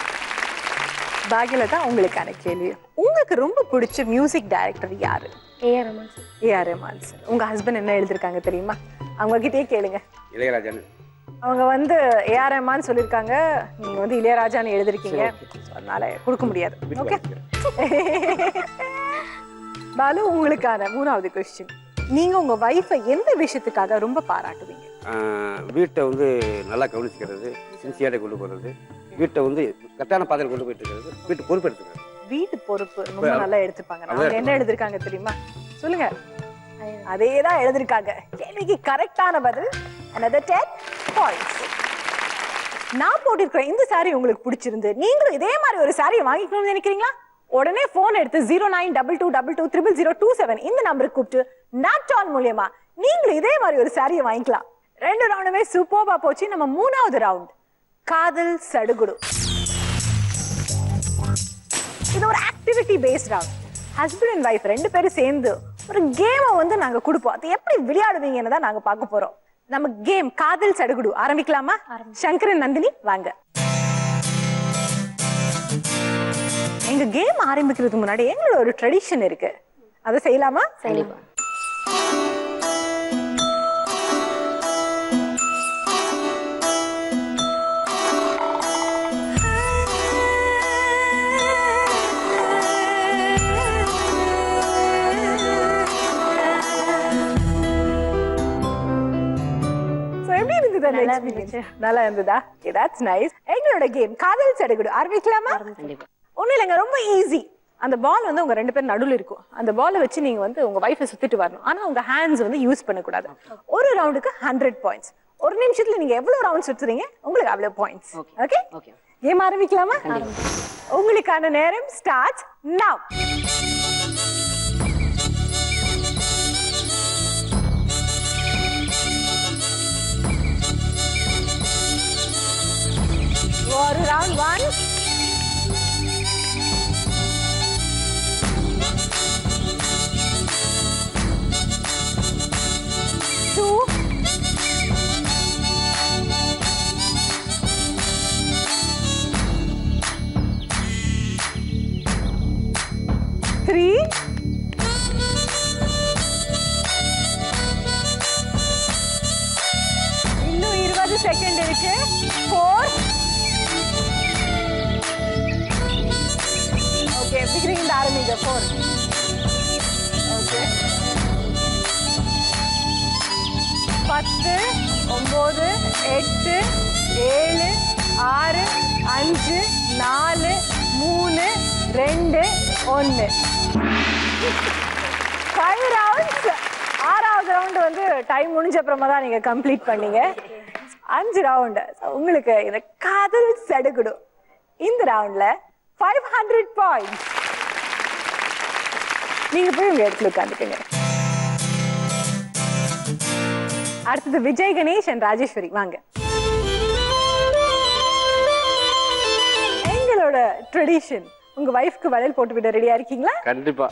பாக்யலதா உங்களுக்கான கேள்வி. உங்களுக்கு ரொம்ப பிடிச்ச மியூசிக் டைரக்டர் யாரு? AR Rahman sir. AR Rahman sir. உங்க ஹஸ்பண்ட் என்ன எழுதிருக்காங்க தெரியுமா? அவங்க கிட்டே கேளுங்க. இளையராஜா. அவங்க வந்து ஏஆர் ரஹ்மான் சொல்லிருக்காங்க, நீங்க வந்து இளையராஜான்னு எழுதிருக்கீங்க. அதனால கொடுக்க முடியாது. ஓகே. பாலு உங்களுக்கான 3வது क्वेश्चन. நீங்க உங்க வைஃபை எந்த விஷயத்துக்காக ரொம்ப பாராட்டுவீங்க? வீட்டை வந்து நல்லா கவனிச்சுக்கிறது, சின்சியராக கொண்டு போகிறது, வீட்டை வந்து கரெக்டான பாதையில் கொண்டு போயிட்டு இருக்கிறது, வீட்டு பொறுப்பு எடுத்துக்கிறது. வீட்டு பொறுப்பு ரொம்ப நல்லா எடுத்துப்பாங்க. அவங்க என்ன எழுதிருக்காங்க தெரியுமா? சொல்லுங்க. அதேதான் எழுதிருக்காங்க. கேள்விக்கு கரெக்டான பதில் another 10 points. நான் போட்டிருக்கிற இந்த சாரி உங்களுக்கு பிடிச்சிருந்து நீங்களும் இதே மாதிரி ஒரு சாரியை வாங்கிக்கணும்னு நினைக்கிறீங்களா? உடனே போன் எடுத்து 0922220027 இந்த நம்பருக்கு கூப்பிட்டு நாப்டான் மூலியமா நீங்களும் இதே மாதிரி ஒரு சாரியை வாங்கிக்கலாம். 2 ரவுண்டுமே சூப்பர்பா போச்சு. நம்ம 3வது ரவுண்ட் காதல் சடுகுடு. இது ஒரு activity based round. Husband and wife 2 பேரும் சேர்ந்து ஒரு கேமை வந்து நாங்க கொடுப்போம். அது எப்படி விளையாடுவீங்கன்னு தான் நாங்க பார்க்க போறோம். நம்ம கேம் காதல் சடுகுடு ஆரம்பிக்கலாமா? சங்கரன், நந்தினி வாங்க. எங்க கேம் ஆரம்பிக்கிறதுக்கு முன்னாடி எங்களோட ஒரு ட்ரெடிஷன் இருக்கு, அதை செய்யலாமா? செய்யலாம். நல்லா இருந்ததா? that's nice. எங்களோட கேம் காதல் சடுகுடு ஆரம்பிக்கலாமா? ஒண்ணும் இல்லைங்க, ரொம்ப ஈஸி. அந்த பால் வந்து உங்க 2 பேர் நடுவில் இருக்கும். அந்த பாலை வச்சு நீங்க வந்து உங்க வைஃபை சுத்திட்டு வரணும். ஆனா உங்க ஹேண்ட்ஸ் வந்து யூஸ் பண்ணக்கூடாது. ஒரு ரவுண்டுக்கு 100 பாயிண்ட்ஸ். ஒரு நிமிஷத்துல நீங்க எவ்வளவு ரவுண்ட் சுத்துறீங்க உங்களுக்கு அவ்வளவு பாயிண்ட்ஸ். ஓகே, கேம் ஆரம்பிக்கலாமா? உங்களுக்கான நேரம் ஸ்டார்ட் நவ். ஒரு ரவுண்ட் 1 2 3 இன்னும் 20 செகண்ட் இருக்கு. 4 ஓகே, பிகினிங் இந்த ஆரம்பிங்க. 4 ஓகே, 10 9 8 7 6 5 4 3 2 1 5 ரவுண்ட்ஸ். 6வது ரவுண்ட் வந்து டைம் முடிஞ்ச அப்புறமா தான் நீங்க கம்ப்ளீட் பண்ணீங்க. 5 ரவுண்ட். உங்களுக்கு இந்த காதல் சடுகுடு இந்த ரவுண்ட்ல 500 பாயிண்ட்ஸ். நீங்க போய் உங்க இடத்துல உட்காந்துக்கங்க. அடுத்தது விஜய், கணேஷ் அண்ட் ராஜேஸ்வரி வாங்க. எங்களோட ட்ரெடிஷன், உங்க வைஃப்க்கு வளையல் போட்டு விட ரெடியா இருக்கீங்களா? கண்டிப்பா.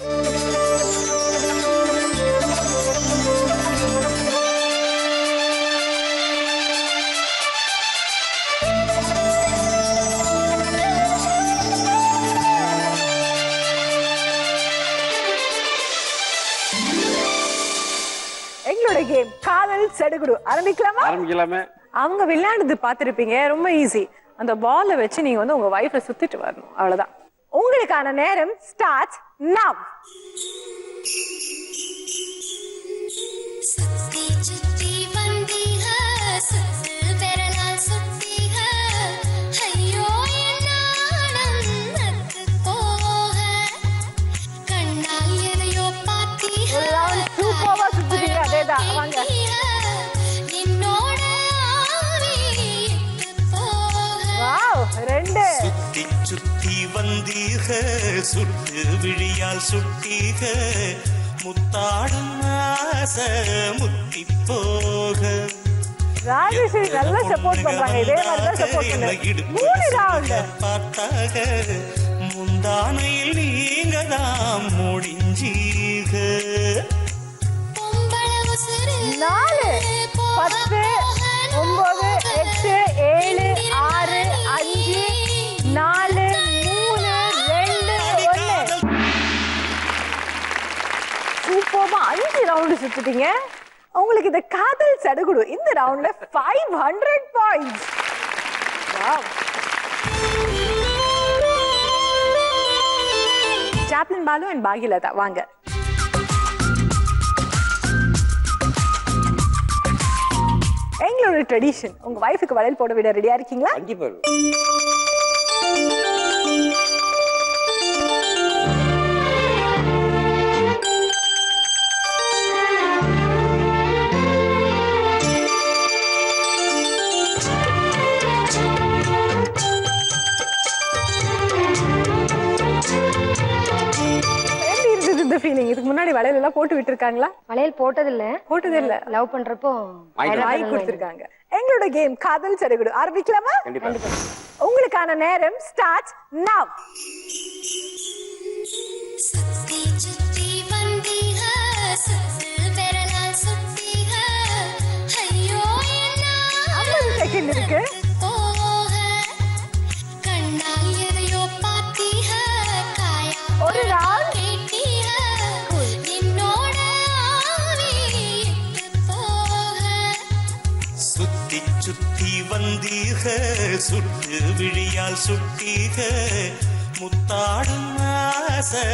எங்களோட கேம் காதல் சடுகுடு ஆரம்பிக்கலாமா? ஆரம்பிக்கலாமே. அவங்க விளையாடுறது பார்த்திருப்பீங்க, ரொம்ப ஈஸி. அந்த பாலை வச்சு நீங்க வந்து உங்க வைஃபை சுத்திட்டு வரணும், அவ்வளவுதான். உங்களுக்கான நேரம் ஸ்டார்ட் நவ். சுத்தி சுத்தி வந்தீக சுத்து பெறலால் சுத்தீக ஐயோ என்னாடம் நத்து போக கண்ணால் எதையோ பார்த்தீக ஒரு ரவுண்ட் சூப்பரா சுத்துறீங்க. அதேதான், வாங்க. என்னோட ஆவி போக வாவ், 2 சுத்தி சுத்தி வந்தீக சுட்டு விழியால் சுட்டீக முத்தாடும் ஆசை முத்தி போக. ராஜேஸ்வரி நல்லா சப்போர்ட் பண்றாங்க. இதே மாதிரி தான் சப்போர்ட் பண்ணுங்க. 3 ரவுண்ட் பார்த்தாக முந்தானையில் நீங்க தான் முடிஞ்சீக. 4 10 9 8 7 6 5 4 3 2 1 சூப்பர்மா 5 ரவுண்ட் சுத்திட்டீங்க. உங்களுக்கு இந்த காதல் சடுகுடு இந்த ரவுண்ட்ல 500 points. Wow. Joplin Balu and பாகிலதா வாங்க. எங்களோட ட்ரெடிஷன், உங்க வைஃபுக்கு வளையல் போட விட ரெடியா இருக்கீங்களா? கண்டிப்பா. முன்னாடி வளையல் எல்லாம் போட்டு விட்டுருக்காங்களா? வளையல் போட்டதில்ல. போட்டதில்ல. லவ் பண்றப்போ வாங்கி கொடுத்துருக்காங்க. எங்களோட கேம் காதல் சடுகுடு ஆரம்பிக்கலாமா? கண்டிப்பா. உங்களுக்கான நேரம் ஸ்டார்ட் நவ். செகண்ட் இருக்கு. ஒரு ரவுண்ட். சுத்தி சுத்தி வந்தீக சுட்டு விழியால் சுட்டீக முத்தாடும் ஆசை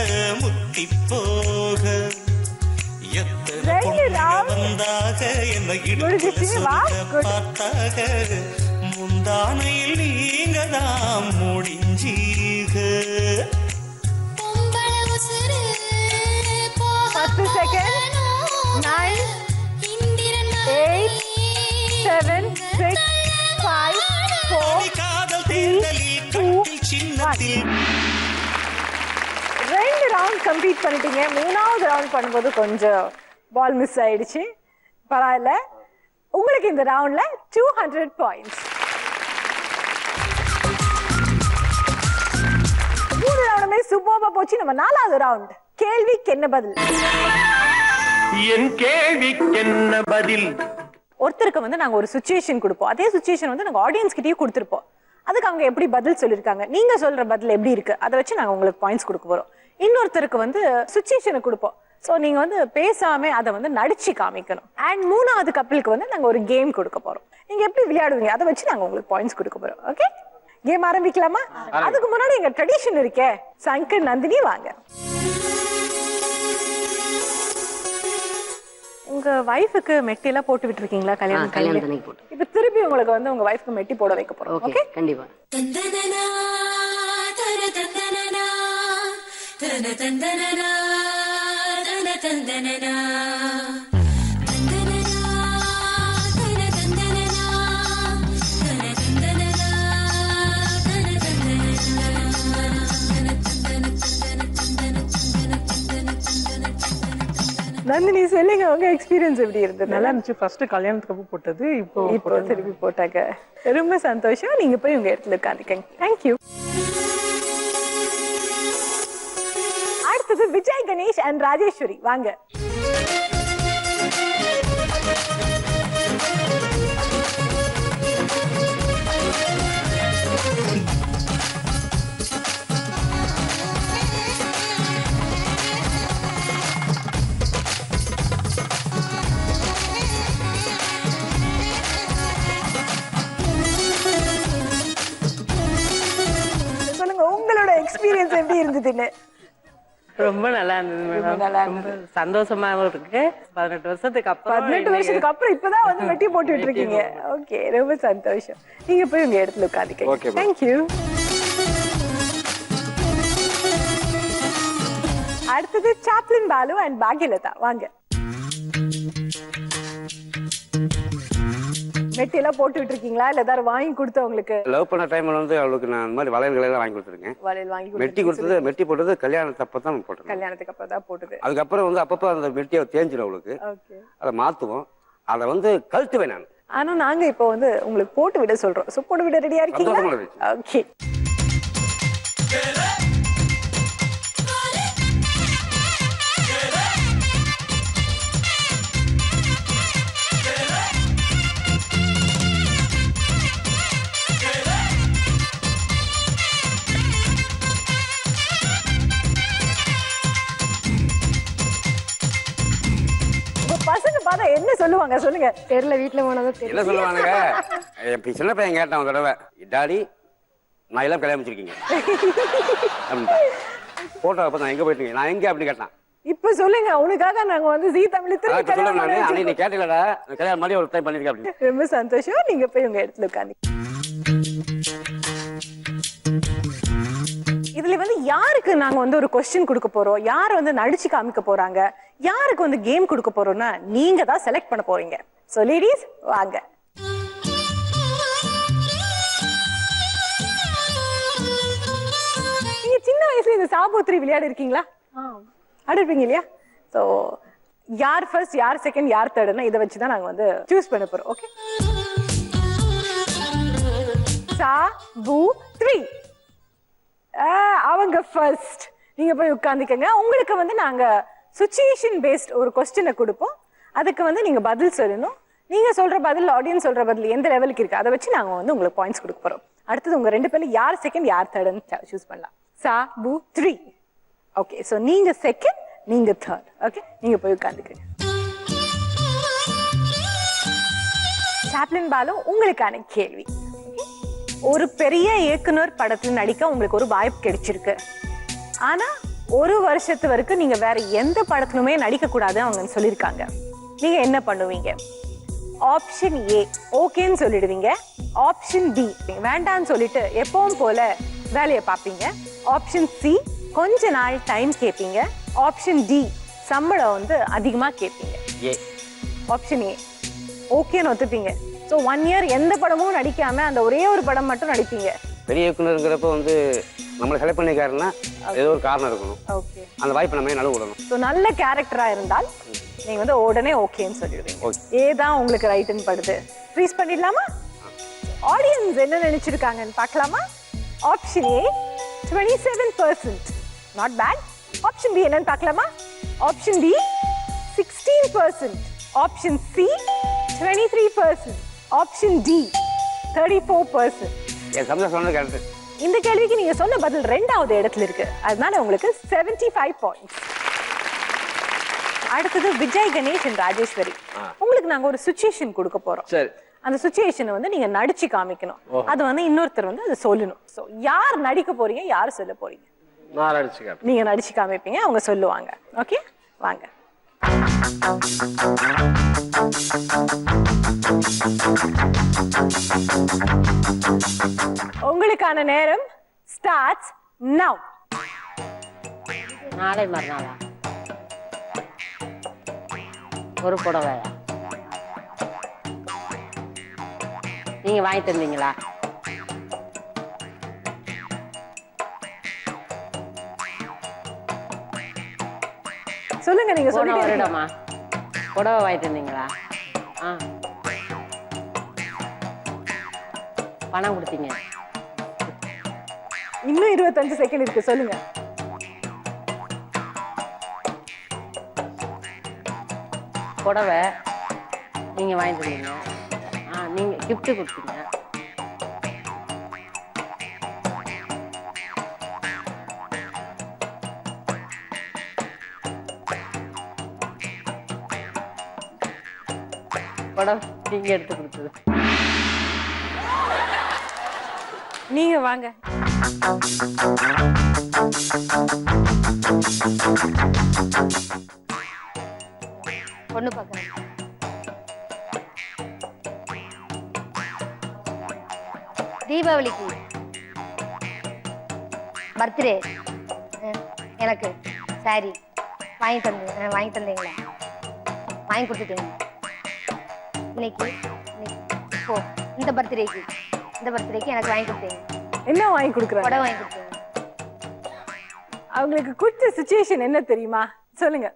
முத்தி போக எத்தனை பொண்ணுங்க வந்தாக என்ன இடுப்புல சொல்ல பார்த்தாக முந்தானையில் நீங்க தான் முடிஞ்சீக. 10 செகண்ட். 9 8 7 6 5 4 காதல் தேர்தலில் கட்டில் சின்னத்தில் 2 ரவுண்ட் கம்ப்ளீட் பண்ணிட்டீங்க. 3வது ரவுண்ட் பண்ணும்போது கொஞ்சம் பால் மிஸ் ஆயிடுச்சு. பரவாயில்ல. உங்களுக்கு இந்த ரவுண்ட்ல 200 பாயிண்ட்ஸ். 3 ரவுண்டுமே சூப்பரா போச்சு. நம்ம 4வது ரவுண்ட். கேள்விக்கு என்ன பதில்? என் கேள்விக்கு என்ன பதில்? ஒருத்தருக்கு வந்து நாங்க ஒரு சிச்சுவேஷன் கொடுப்போம். அதே சிச்சுவேஷன் வந்து நாங்க ஆடியன்ஸ் கிட்டயே கொடுத்துருப்போம். அதுக்கு அவங்க எப்படி பதில் சொல்லியிருக்காங்க, நீங்க சொல்ற பதில் எப்படி இருக்கு, அதை வச்சு நாங்க உங்களுக்கு பாயிண்ட்ஸ் கொடுக்க போறோம். இன்னொருத்தருக்கு வந்து சிச்சுவேஷனை கொடுப்போம். ஸோ நீங்க வந்து பேசாம அதை வந்து நடிச்சு காமிக்கணும். அண்ட் 3வது கப்பலுக்கு வந்து நாங்க ஒரு கேம் கொடுக்க போறோம். நீங்க எப்படி விளையாடுவீங்க அதை வச்சு நாங்க உங்களுக்கு பாயிண்ட்ஸ் கொடுக்க போறோம். ஓகே, கேம் ஆரம்பிக்கலாமா? அதுக்கு முன்னாடி எங்க ட்ரெடிஷன் இருக்கே, சங்கர் நந்தினி வாங்க. உங்க வைஃபுக்கு மெட்டி எல்லாம் போட்டு விட்டுருக்கீங்களா? கல்யாணம் போட்டு. இப்ப திருப்பி உங்களுக்கு வந்து உங்க வைஃப்க்கு மெட்டி போட வைக்க போறோம். ஓகே, கண்டிப்பா. தந்தனனா தன தந்தனனா தன தந்தனனா தன தந்தனனா தந்தனனா தன தந்தனனா தன தந்தனனா தன தந்தனனா. நந்தினி சொல்லுங்க, உங்க எக்ஸ்பீரியன்ஸ் எப்படி இருந்தது? நல்லா இருந்துச்சு. ஃபர்ஸ்ட் கல்யாணத்துக்கு அப்போ போட்டது, இப்போ திருப்பி போட்டாங்க. ரொம்ப சந்தோஷம். நீங்க போய் உங்க இடத்துல உட்காந்துக்கங்க. தேங்க்யூ. அடுத்தது விஜய் கணேஷ் அண்ட் ராஜேஸ்வரி வாங்க. சொல்லுங்க, உங்களோட எக்ஸ்பீரியன்ஸ் எப்படி இருந்ததுன்னு. ரொம்ப நல்லா இருந்தது மேடம். ரொம்ப சந்தோஷமாவும் இருக்கு. 18 வருஷத்துக்கு அப்புறம் இப்பதான் வந்து மெட்டி போட்டு விட்டுருக்கீங்க. ஓகே, ரொம்ப சந்தோஷம். நீங்க போய் உங்க இடத்துல உட்காந்துக்கங்க. தேங்க்யூ. அடுத்தது சாப்ளின் பாலு அண்ட் பாக்யலதா வாங்க. மெட்டி எல்லாம் போட்டு விட்டுருக்கீங்களா? இல்ல ஏதாவது வாங்கி கொடுத்து உங்களுக்கு? லவ் பண்ண டைம்ல வந்து அவளுக்கு நான் இந்த மாதிரி வளையல்களை எல்லாம் வாங்கி கொடுத்துருக்கேன். வளையல் வாங்கி மெட்டி போட்டது கல்யாணத்துக்கு அப்ப தான் போட்டேன். கல்யாணத்துக்கு அப்புறம் தான் போட்டது. அதுக்கப்புறம் வந்து அப்பப்போ அந்த மெட்டியை தேஞ்சிடும் அவளுக்கு. அதை மாத்துவோம். அதை வந்து கழட்டுவேன் நான். ஆனா நாங்க இப்போ வந்து உங்களுக்கு போட்டு விட சொல்றோம். சோ போட்டு விட ரெடியா இருக்கீங்களா? ஓகே. பசங்க பார்த்தா என்ன சொல்லுவாங்க சொல்லுங்க? தெரியல, வீட்டுல போனதும் என்ன தெரியல. சொல்லுவானுங்க? என் சின்ன பையன் கேட்டான் ஒரு தடவை, டாடி நான் எல்லாம் கல்யாணம் முடிச்சிருக்கீங்க போட்டோ அப்ப நான் எங்க போயிட்டீங்க, நான் எங்க அப்படி கேட்டான். இப்ப சொல்லுங்க, உனக்காக நாங்க வந்து ஜீ தமிழ் திருப்பி கல்யாணம் நீ கேட்டீங்களா கல்யாணம் மாதிரி ஒரு டைம் பண்ணிருக்கேன் அப்படின்னு. ரொம்ப சந்தோஷம். நீங்க போய் உங்க இடத்துல உட்காந்து. இதுல வந்து யாருக்கு நாங்க வந்து ஒரு கொஸ்டின் கொடுக்க போறோம், யார் வந்து நடிச்சு காமிக்க போறாங்க, யாருக்கு வந்து கேம் கொடுக்க போறோம்னா நீங்க தான் செலக்ட் பண்ண போறீங்க. சோ லேடீஸ் வாங்க. நீங்க சின்ன வயசுல இந்த சாபோத்ரி விளையாடி இருக்கீங்களா? ஆடிருப்பீங்க இல்லையா? ஸோ யார் ஃபர்ஸ்ட், யார் செகண்ட், யார் தேர்டுன்னா இதை வச்சு தான் நாங்கள் வந்து சூஸ் பண்ண போகிறோம். ஓகே, சா பூ 3. அவங்க ஃபர்ஸ்ட். நீங்க போய் உட்காந்துக்கங்க. உங்களுக்கு வந்து நாங்க சுச்சுவேஷன் பேஸ்ட் ஒரு கொஸ்டினை கொடுப்போம். அதுக்கு வந்து நீங்க பதில் சொல்லணும். நீங்க சொல்ற பதில், ஆடியன்ஸ் சொல்ற பதில் எந்த லெவலுக்கு இருக்கு அதை வச்சு நாங்க வந்து உங்களுக்கு பாயிண்ட்ஸ் கொடுக்க போறோம். அடுத்தது உங்க 2 பேர்ல யார் செகண்ட், யார் தேர்டுன்னு சூஸ் பண்ணலாம். சா பூ 3. ஓகே, ஸோ நீங்க செகண்ட், நீங்க தேர்ட். ஓகே, நீங்க போய் உட்காந்துக்கங்க. சாப்ளின் பாலு, உங்களுக்கான கேள்வி. ஒரு பெரிய இயக்குனர் படத்துல நடிக்க உங்களுக்கு ஒரு வாய்ப்பு கிடைச்சிருக்கு. ஆனா 1 வருஷத்து வரைக்கும் நீங்க வேற எந்த படத்திலுமே நடிக்க கூடாது அவங்க சொல்லியிருக்காங்க. நீங்க என்ன பண்ணுவீங்க? ஆப்ஷன் ஏ ஓகேன்னு சொல்லிடுவீங்க. ஆப்ஷன் பி வேண்டான்னு சொல்லிட்டு எப்பவும் போல வேலையை பார்ப்பீங்க. ஆப்ஷன் சி கொஞ்ச நாள் டைம் கேட்பீங்க. ஆப்ஷன் டி சம்பளம் வந்து அதிகமா கேட்பீங்க. ஆப்ஷன் ஏ ஓகேன்னு ஒத்துப்பீங்க. ஸோ 1 இயர் எந்த படமும் நடிக்காம அந்த ஒரே ஒரு படம் மட்டும் நடிப்பீங்க. பெரிய இயக்குனருங்கிறப்ப வந்து நம்மளை செலக்ட் பண்ணிக்காருன்னா ஏதோ ஒரு காரணம் இருக்கணும். ஓகே, அந்த வாய்ப்பை நம்ம நழுவ விடணும். ஸோ நல்ல கேரக்டரா இருந்தால் நீங்க வந்து உடனே ஓகேன்னு சொல்லிடுவீங்க. ஏதான் உங்களுக்கு ரைட்டுன்னு படுது. ஃப்ரீஸ் பண்ணிடலாமா? ஆடியன்ஸ் என்ன நினைச்சிருக்காங்கன்னு பார்க்கலாமா? Option A 27%, not bad. Option B என்னன்னு பார்க்கலாமா? Option D 16%. Option C 23%. Option D 34%. என் சம்பளம் சொன்னது கரெக்ட். இந்த கேள்விக்கு நீங்க சொன்ன பதில் 2வது இடத்துல இருக்கு. அதனால உங்களுக்கு 75 பாயிண்ட்ஸ். அடுத்தது விஜய் கணேஷ் and ராஜேஸ்வரி. உங்களுக்கு நாங்க ஒரு சிச்சுவேஷன் கொடுக்க போறோம். சரி. அந்த சிச்சுவேஷனை வந்து நீங்க நடிச்சு காமிக்கணும். அது வந்து இன்னொருத்தர் வந்து அதை சொல்லணும். சோ யார் நடிக்க போறீங்க, யார் சொல்ல போறீங்க? நான் நடிச்சு காமிப்பேன். நீங்க நடிச்சு காமிப்பீங்க, அவங்க சொல்லுவாங்க. ஓகே, வாங்க. உங்களுக்கான நேரம் ஸ்டார்ட்ஸ் நவ். நாளை மறுநாளா? ஒரு புடவையா? நீங்க வாங்கி தந்தீங்களா? சொல்லுங்க, நீங்க போன சொல்லிட்டே வருடமா புடவை வாங்கி தந்தீங்களா? பணம் கொடுத்தீங்க? இன்னும் 25 செகண்ட் இருக்கு, சொல்லுங்க. புடவை நீங்க வாங்கி தந்தீங்க. நீங்க கிஃப்ட் கொடுத்தீங்க. புடவை நீங்க எடுத்து கொடுத்தது. நீங்க வாங்க. பொண்ணு பார்க்கணும். தீபாவளிக்கு பர்த்டே எனக்கு சாரி வாங்கி தந்தீங்களா? வாங்கி கொடுத்துட்டீங்க. இன்னைக்கு இப்போ இந்த பர்த்டேக்கு எனக்கு வாங்கி கொடுத்தீங்க. என்ன வாங்கி கொடுக்குறாங்க? புடவை வாங்கி கொடுத்தீங்க. அவங்களுக்கு கொடுத்த சிச்சுவேஷன் என்ன தெரியுமா? சொல்லுங்க.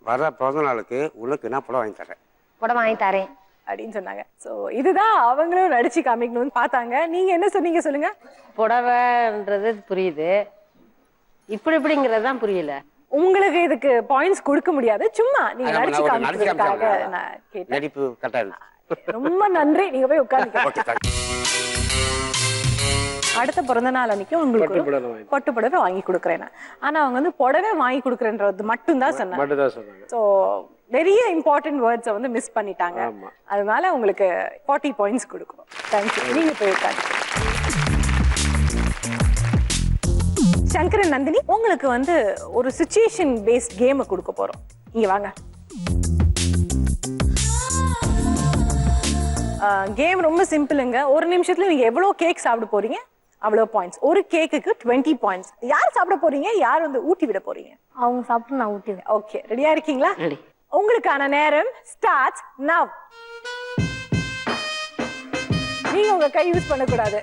வர பிறந்த நாளுக்கு உனக்கு நான் புடவை வாங்கி தரேன். புடவை வாங்கி தரேன் அப்படின்னு சொன்னாங்க. ஸோ இதுதான் அவங்களும் நடிச்சு காமிக்கணும்னு பார்த்தாங்க. நீங்க என்ன சொன்னீங்க சொல்லுங்க? புடவைன்றது புரியுது, இப்படிங்கிறது தான் புரியல. உங்களுக்கு இதுக்கு பாயிண்ட்ஸ் கொடுக்க முடியாது. சும்மா நீங்க நடிச்சு காமிக்கிறதுக்காக நான் கேட்டேன். நடிப்பு கரெக்டா இருக்கு. ரொம்ப நன்றி. நீங்க போய் உட்கார்ந்து. அடுத்த பிறந்த நாள் அன்னைக்கு உங்களுக்கு பட்டு புடவை வாங்கி கொடுக்குறேன். ஆனா அவங்க வந்து புடவை வாங்கி கொடுக்குறேன்றது மட்டும் தான் சொன்னாங்க. ஸோ நிறைய இம்பார்ட்டன்ட் வேர்ட்ஸை வந்து மிஸ் பண்ணிட்டாங்க. அதனால உங்களுக்கு 40 பாயிண்ட்ஸ் கொடுக்கணும். தேங்க்யூ. நீங்க போய் உட்காந்து. சங்கரன், நந்தினி, உங்களுக்கு வந்து ஒரு சிச்சுவேஷன் பேஸ்ட் கேம் கொடுக்க போறோம். இங்க வாங்க. கேம் ரொம்ப சிம்பிளுங்க. ஒரு நிமிஷத்துல நீங்க எவ்வளவு கேக் சாப்பிட போறீங்க அவ்வளவு பாயிண்ட்ஸ். ஒரு கேக்குக்கு 20 பாயிண்ட்ஸ். யார் சாப்பிட போறீங்க, யார் வந்து ஊட்டி விட போறீங்க? அவங்க சாப்பிட்டு நான் ஊட்டிடுவேன். ஓகே, ரெடியா இருக்கீங்களா? உங்களுக்கான நேரம் ஸ்டார்ட் நவ். நீங்க உங்க கை யூஸ் பண்ணக்கூடாது.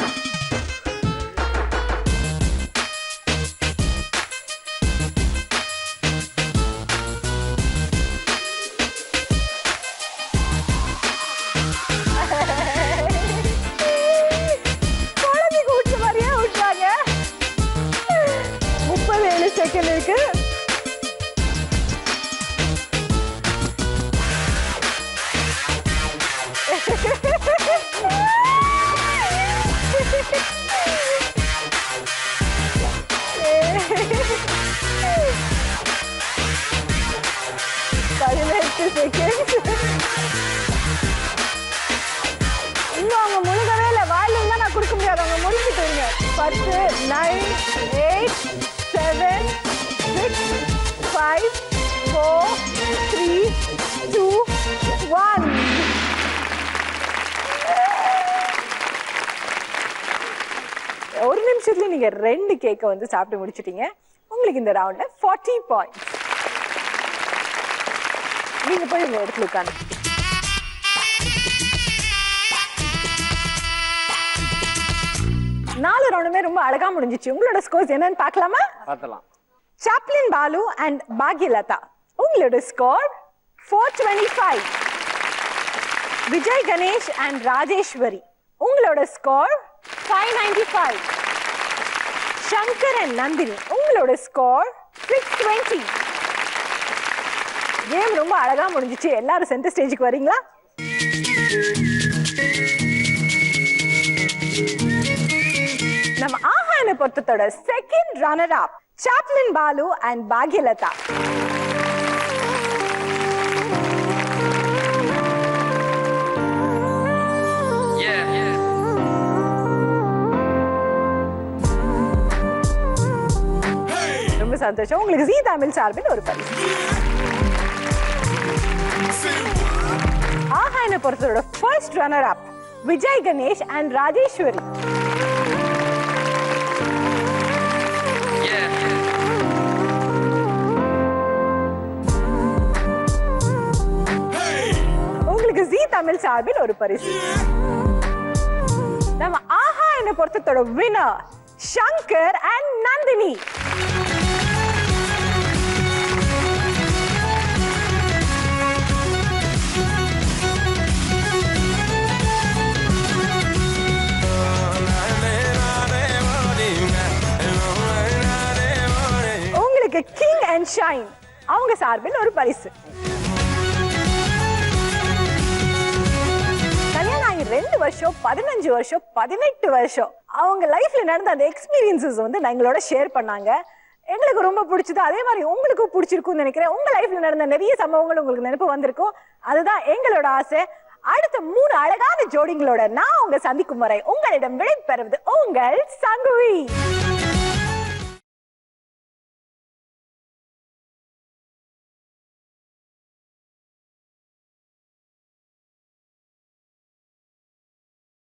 இன்னும் அவங்க முழுகவே இல்லை. வாயில இருந்தா நான் கொடுக்க முடியாது. அவங்க முடிச்சுட்டு 10, 9, 8, 7, 6, 5, 4, 3, 2, 1. ஒரு நிமிஷத்துல நீங்க 2 கேக்க வந்து சாப்பிட்டு முடிச்சிட்டீங்க. உங்களுக்கு இந்த ரவுண்ட்ல 40 பாயிண்ட்ஸ். நீங்க போய் உங்க இடத்துல உட்காந்து. 4 ரவுண்டுமே ரொம்ப அழகா முடிஞ்சிச்சு. உங்களோட ஸ்கோர்ஸ் என்னன்னு பார்க்கலாமா? பார்த்தலாம். சாப்ளின் பாலு அண்ட் பாக்யலதா உங்களோட ஸ்கோர் 425. விஜய் கணேஷ் அண்ட் ராஜேஸ்வரி உங்களோட ஸ்கோர் 595. சங்கர் அண்ட் நந்தினி உங்களோட ஸ்கோர் 620. கேம் ரொம்ப அழகா முடிஞ்சிச்சு. எல்லாரும் சென்டர் ஸ்டேஜுக்கு வரீங்களா? நம்ம ஆஹான பொருத்தத்தோட second runner up Chaplin Balu and Bhagyalatha. ரொம்ப சந்தோஷம். உங்களுக்கு ஜீ தமிழ் சார்பில் ஒரு பரிசு. ஆஹான பொருத்தத்தோட first runner up Vijay Ganesh and Rajeswari. உங்களுக்கு ஜீ தமிழ் சார்பில் ஒரு பரிசு. நம்ம ஆஹா என்ற பொருத்தத்தோட வினர் சங்கர் அண்ட் நந்தினி. உங்களுக்கு கிங் அண்ட் ஷைன் அவங்க சார்பில் ஒரு பரிசு. கல்யாணம் ஆகி 2 வருஷம் 15 வருஷம் 18 வருஷம் அவங்க லைஃப்ல நடந்த அந்த எக்ஸ்பீரியன்சஸ் வந்து எங்களோட ஷேர் பண்ணாங்க. எங்களுக்கு ரொம்ப பிடிச்சது. அதே மாதிரி உங்களுக்கும் பிடிச்சிருக்கும்னு நினைக்கிறேன். உங்க லைஃப்ல நடந்த நிறைய சம்பவங்கள் உங்களுக்கு நினைப்பு வந்திருக்கும். அதுதான் எங்களோட ஆசை. அடுத்த 3 அழகான ஜோடிங்களோட நான் உங்க சந்திக்கும் வரை உங்களிடம் விடை பெறுவது உங்கள் சங்குவி.